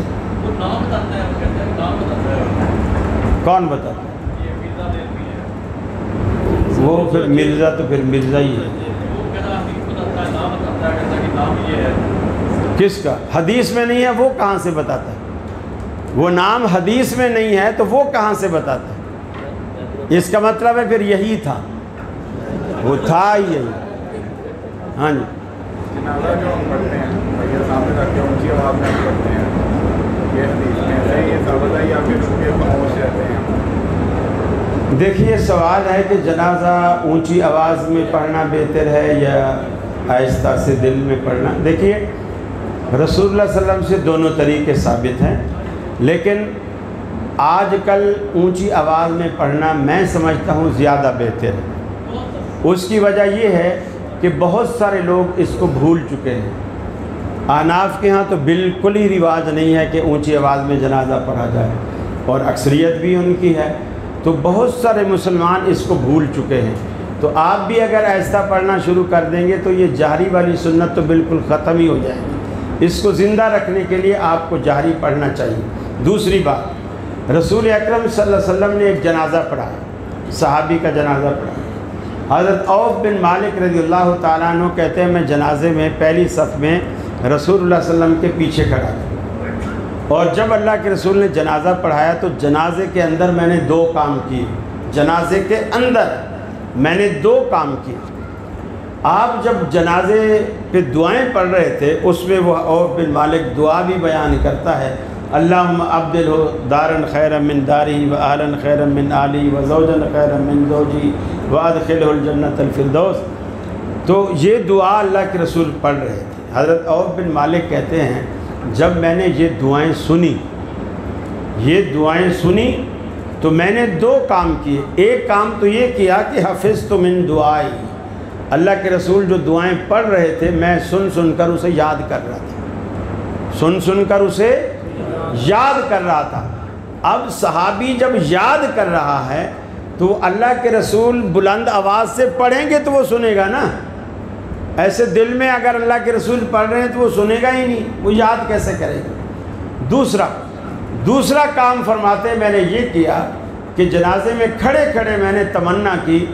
کون بتاتا ہے؟ وہ پھر مرزا تو پھر مرزا ہی ہے. کس کا حدیث میں نہیں ہے وہ کہاں سے بتاتا ہے؟ وہ نام حدیث میں نہیں ہے تو وہ کہاں سے بتاتا ہے؟ اس کا مطلب ہے پھر یہی تھا، وہ تھا ہی یہی. ہاں جی. جنازہ جو ہم پڑھتے ہیں بھیا سامنے رکھ کے اونچی آواز میں پڑھتے ہیں، یہ حدیث میں صحیح ہے ثابت ہے یا پھر چونکہ خاموش رہتے ہیں؟ دیکھیے سوال ہے کہ جنازہ اونچی آواز میں پڑھنا بہتر ہے یا آہستہ سے دل میں پڑھنا. دیکھیے رسول اللہ صلی اللہ علیہ وسلم سے دونوں طریقے ثابت ہیں، لیکن آج کل اونچی آواز میں پڑھنا میں سمجھتا ہوں زیادہ بہتر ہے. اس کی وجہ یہ ہے کہ بہت سارے لوگ اس کو بھول چکے ہیں. احناف کے ہاں تو بالکل ہی رواج نہیں ہے کہ اونچی آواز میں جنازہ پڑھا جائے اور اکثریت بھی ان کی ہے، تو بہت سارے مسلمان اس کو بھول چکے ہیں. تو آپ بھی اگر آہستہ پڑھنا شروع کر دیں گے تو یہ جہری والی سنت تو بالکل ختم ہی ہو جائے گی. اس کو زندہ رکھنے کے لیے آپ کو جہری پڑھنا چاہیے. دوسری بات، رسول اکرم صلی اللہ علیہ وسلم نے ایک جنازہ پڑھا، صحابی کا جنازہ پڑھا. حضرت عوف بن مالک رضی اللہ تعالیٰ عنہ کہتے ہیں میں جنازے میں پہلی صف میں رسول اللہ صلی اللہ علیہ وسلم کے پیچھے کھڑا تھا، اور جب اللہ کے رسول نے جنازہ پڑھایا تو جنازے کے اندر میں نے 2 کام کیے. جنازے کے اندر میں نے 2 کام کیے. آپ جب جنازے پہ دعائیں پڑھ رہے تھے اس میں وہ عوف بن مالک دعا بھی بیان کرتا ہے، اللہم ابدلہ دارا خیرا من داری و اہلا خیرا من آلی و زوجا خیرا من زوجی و ادخلہ الجنۃ الفردوس. تو یہ دعا اللہ کے رسول پڑھ رہے تھے. حضرت عوف بن مالک کہتے ہیں جب میں نے یہ دعائیں سنی تو میں نے 2 کام کیے. ایک کام تو یہ کیا کہ حفظت من دعائی، اللہ کے رسول جو دعائیں پڑھ رہے تھے میں سن کر اسے یاد کر رہا تھا، سن کر اسے یاد کر رہا تھا. اب صحابی جب یاد کر رہا ہے تو اللہ کے رسول بلند آواز سے پڑھیں گے تو وہ سنے گا نا. ایسے دل میں اگر اللہ کے رسول پڑھ رہے ہیں تو وہ سنے گا ہی نہیں، وہ یاد کیسے کرے گا. دوسرا کام فرماتے میں نے یہ کیا کہ جنازے میں کھڑے کھڑے میں نے تمنا کی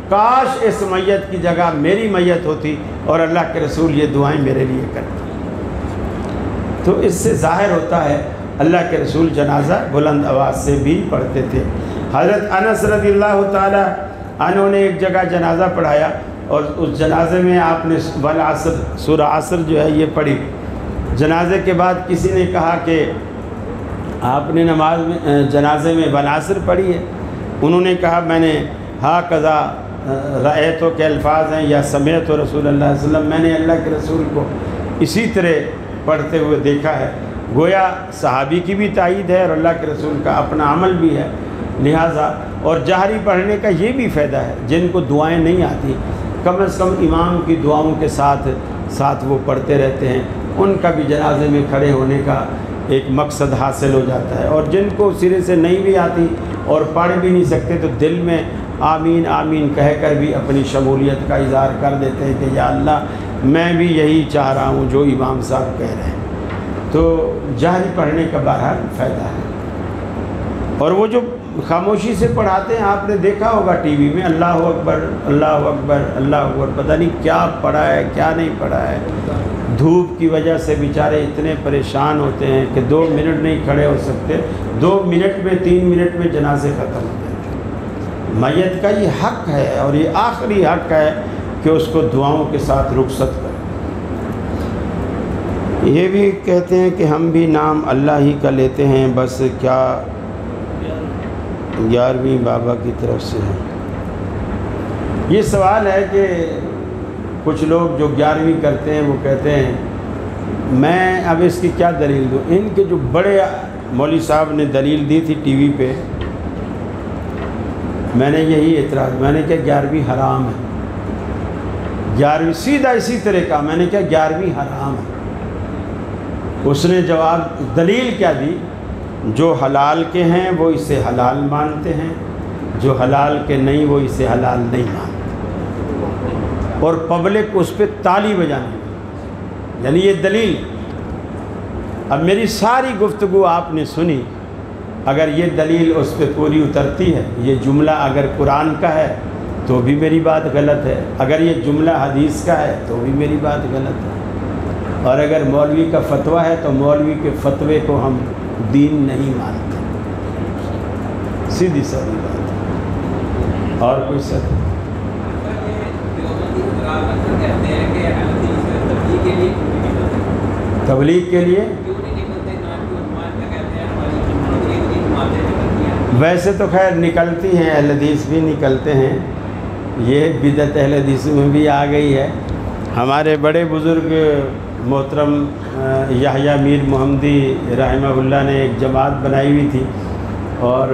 کاش اس میت کی جگہ میری میت ہوتی اور اللہ کے رسول یہ دعائیں میرے لیے کرتے. تو اس سے ظاہر ہوتا ہے اللہ کے رسول جنازہ بلند آواز سے بھی پڑھتے تھے. حضرت انس رضی اللہ تعالیٰ عنہ نے ایک جگہ جنازہ پڑھایا اور اس جنازے میں آپ نے والعصر سورہ عصر جو ہے یہ پڑھی. جنازے کے بعد کسی نے کہا کہ آپ نے نماز میں جنازے میں والعصر پڑھی ہے؟ انہوں نے کہا میں نے ہا قضا رأیتو کے الفاظ ہیں یا سمیعت رسول اللہ صلی اللہ علیہ وسلم، میں نے اللہ کے رسول کو اسی طرح پڑھتے ہوئے دیکھا ہے۔ گویا صحابی کی بھی تائید ہے اور اللہ کے رسول کا اپنا عمل بھی ہے، لہٰذا اور جہری پڑھنے کا یہ بھی فائدہ ہے، جن کو دعائیں نہیں آتی کم از کم امام کی دعاؤں کے ساتھ وہ پڑھتے رہتے ہیں، ان کا بھی جنازے میں کھڑے ہونے کا ایک مقصد حاصل ہو جاتا ہے۔ اور جن کو سرے سے نہیں بھی آتی اور پڑھ بھی نہیں سکتے تو دل میں آمین آمین کہہ کر بھی اپنی شمولیت کا اظہار کر دیتے ہیں کہ یا اللہ میں بھی یہی چاہ رہا ہوں جو امام صاحب کہہ رہے ہیں۔ تو جہری پڑھنے کا بہرحال فائدہ ہے۔ اور وہ جو خاموشی سے پڑھاتے ہیں، آپ نے دیکھا ہوگا ٹی وی میں اللہ اکبر اللہ اکبر اللہ اکبر، پتہ نہیں کیا پڑھا ہے کیا نہیں پڑھا ہے۔ دھوپ کی وجہ سے بیچارے اتنے پریشان ہوتے ہیں کہ 2 منٹ نہیں کھڑے ہو سکتے، 2 منٹ میں 3 منٹ میں جنازے ختم ہو جاتے ہیں۔ میت کا یہ حق ہے اور یہ آخری حق ہے کہ اس کو دعاؤں کے ساتھ رخصت کریں۔ یہ بھی کہتے ہیں کہ ہم بھی نام اللہ ہی کا لیتے ہیں، بس کیا 11ویں بابا کی طرف سے ہے؟ یہ سوال ہے کہ کچھ لوگ جو 11ویں کرتے ہیں وہ کہتے ہیں میں اب اس کی کیا دلیل دوں؟ ان کے جو بڑے مولوی صاحب نے دلیل دی تھی ٹی وی پہ، میں نے یہی اعتراض، میں نے کہا 11ویں حرام ہے۔ 11ویں سیدھا اسی طرح کا، میں نے کہا 11ویں حرام ہے۔ اس نے جواب دلیل کیا دی؟ جو حلال کے ہیں وہ اسے حلال مانتے ہیں، جو حلال کے نہیں وہ اسے حلال نہیں مانتے، اور پبلک اس پہ تالی بجانے لگی۔ یعنی یہ دلیل۔ اب میری ساری گفتگو آپ نے سنی، اگر یہ دلیل اس پہ پوری اترتی ہے، یہ جملہ اگر قرآن کا ہے تو بھی میری بات غلط ہے، اگر یہ جملہ حدیث کا ہے تو بھی میری بات غلط ہے، اور اگر مولوی کا فتویٰ ہے تو مولوی کے فتوے کو ہم دین نہیں مانتے۔ سیدھی سادی بات ہے۔ اور کوئی سر تبلیغ کے لیے ویسے تو خیر نکلتی ہیں، اہل حدیث بھی نکلتے ہیں، یہ بدعت اہل حدیث میں بھی آ گئی ہے۔ ہمارے بڑے بزرگ محترم یحییٰ میر محمدی رحمہ اللہ نے ایک جماعت بنائی ہوئی تھی، اور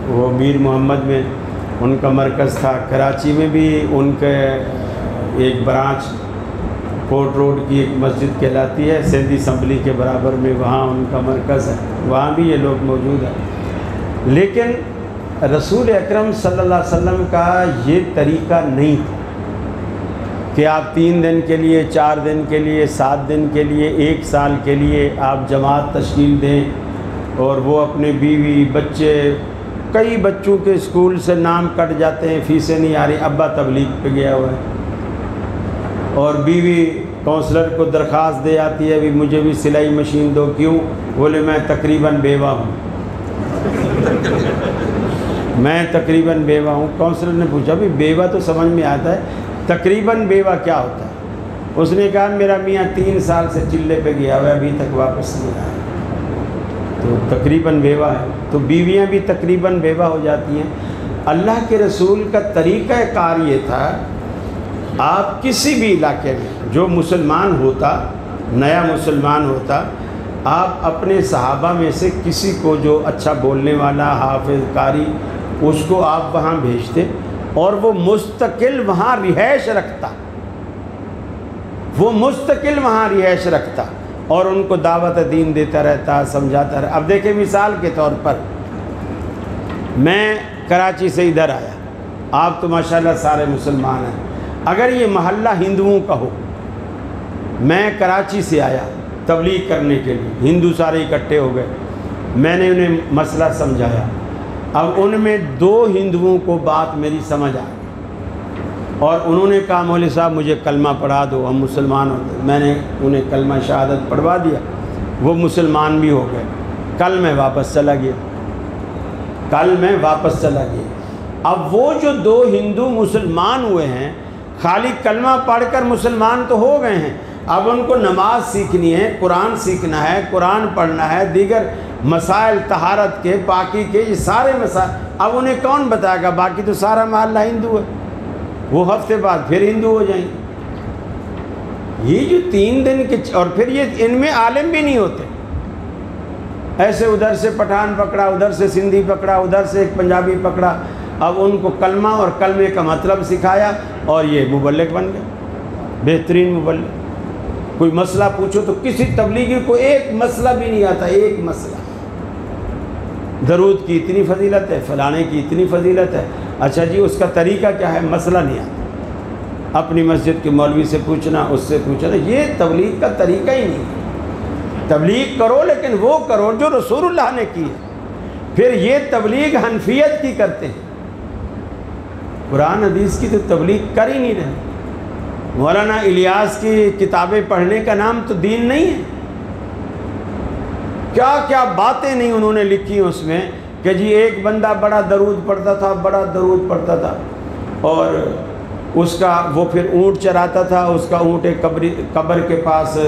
وہ میر محمد میں ان کا مرکز تھا۔ کراچی میں بھی ان کے ایک برانچ کوٹ روڈ کی ایک مسجد کہلاتی ہے، سندھ اسمبلی کے برابر میں، وہاں ان کا مرکز ہے، وہاں بھی یہ لوگ موجود ہیں۔ لیکن رسول اکرم صلی اللہ علیہ وسلم کا یہ طریقہ نہیں تھا کہ آپ 3 دن کے لیے، 4 دن کے لیے، 7 دن کے لیے، 1 سال کے لیے آپ جماعت تشکیل دیں، اور وہ اپنے بیوی بچے، کئی بچوں کے اسکول سے نام کٹ جاتے ہیں، فیسیں نہیں آ رہی، ابا تبلیغ پہ گیا ہوا ہے، اور بیوی کونسلر کو درخواست دے آتی ہے بھی مجھے بھی سلائی مشین دو، کیوں؟ بولے میں تقریباً بیوہ ہوں، میں تقریباً بیوہ ہوں۔ کونسلر نے پوچھا بھی بیوہ تو سمجھ میں آتا ہے، تقریباً بیوہ کیا ہوتا ہے؟ اس نے کہا میرا میاں 3 سال سے چلے پہ گیا ہوا ہے، ابھی تک واپس نہیں آیا، تو تقریباً بیوہ ہے۔ تو بیویاں بھی تقریباً بیوہ ہو جاتی ہیں۔ اللہ کے رسول کا طریقہ کار یہ تھا، آپ کسی بھی علاقے میں جو مسلمان ہوتا، نیا مسلمان ہوتا، آپ اپنے صحابہ میں سے کسی کو جو اچھا بولنے والا، حافظ، قاری، اس کو آپ وہاں بھیجتے، اور وہ مستقل وہاں رہائش رکھتا، وہ مستقل وہاں رہائش رکھتا، اور ان کو دعوت دین دیتا رہتا، سمجھاتا رہتا۔ اب دیکھیں مثال کے طور پر، میں کراچی سے ادھر آیا، آپ تو ماشاءاللہ سارے مسلمان ہیں، اگر یہ محلہ ہندوؤں کا ہو، میں کراچی سے آیا تبلیغ کرنے کے لیے، ہندو سارے اکٹھے ہو گئے، میں نے انہیں مسئلہ سمجھایا، اب ان میں 2 ہندوؤں کو بات میری سمجھ آئی، اور انہوں نے کہا مولوی صاحب مجھے کلمہ پڑھا دو، ہم مسلمان ہوتے ہیں۔ میں نے انہیں کلمہ شہادت پڑھوا دیا، وہ مسلمان بھی ہو گئے۔ کل میں واپس چلا گیا، اب وہ جو 2 ہندو مسلمان ہوئے ہیں، خالی کلمہ پڑھ کر مسلمان تو ہو گئے ہیں، اب ان کو نماز سیکھنی ہے، قرآن سیکھنا ہے، قرآن پڑھنا ہے، دیگر مسائل طہارت کے، پاکی کے، یہ سارے مسائل اب انہیں کون بتائے گا؟ باقی تو سارا محلہ ہندو ہے، وہ ہفتے بعد پھر ہندو ہو جائیں گے۔ یہ جو 3 دن کے اور پھر یہ ان میں عالم بھی نہیں ہوتے، ایسے ادھر سے پٹھان پکڑا، ادھر سے سندھی پکڑا، ادھر سے ایک پنجابی پکڑا، اب ان کو کلمہ اور کلمے کا مطلب سکھایا اور یہ مبلغ بن گئے، بہترین مبلغ۔ کوئی مسئلہ پوچھو تو کسی تبلیغی کو ایک مسئلہ بھی نہیں آتا، ایک مسئلہ۔ درود کی اتنی فضیلت ہے، فلانے کی اتنی فضیلت ہے، اچھا جی اس کا طریقہ کیا ہے؟ مسئلہ نہیں آتا۔ اپنی مسجد کے مولوی سے پوچھنا، اس سے پوچھنا، یہ تبلیغ کا طریقہ ہی نہیں ہے۔ تبلیغ کرو لیکن وہ کرو جو رسول اللہ نے کی ہے۔ پھر یہ تبلیغ حنفیت کی کرتے ہیں، قرآن حدیث کی تو تبلیغ کر ہی نہیں رہے۔ مولانا الیاس کی کتابیں پڑھنے کا نام تو دین نہیں ہے۔ کیا کیا باتیں نہیں انہوں نے لکھی اس میں کہ جی ایک بندہ بڑا درود پڑھتا تھا، بڑا درود پڑھتا تھا، اور اس کا وہ پھر اونٹ چراتا تھا، اس کا اونٹ ایک قبر کے پاس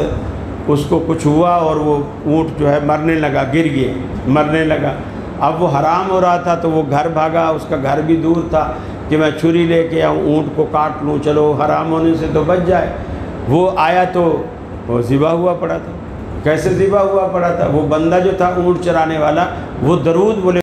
اس کو کچھ ہوا اور وہ اونٹ جو ہے مرنے لگا، گر گیا، مرنے لگا۔ اب وہ حرام ہو رہا تھا تو وہ گھر بھاگا، اس کا گھر بھی دور تھا کہ میں چھری لے کے آؤں، اونٹ کو کاٹ لوں، چلو حرام ہونے سے تو بچ جائے۔ وہ آیا تو وہ ذبح ہوا پڑا تھا۔ کیسے ذبح ہوا پڑا تھا؟ وہ بندہ جو تھا اونٹ چرانے والا، وہ درود بولے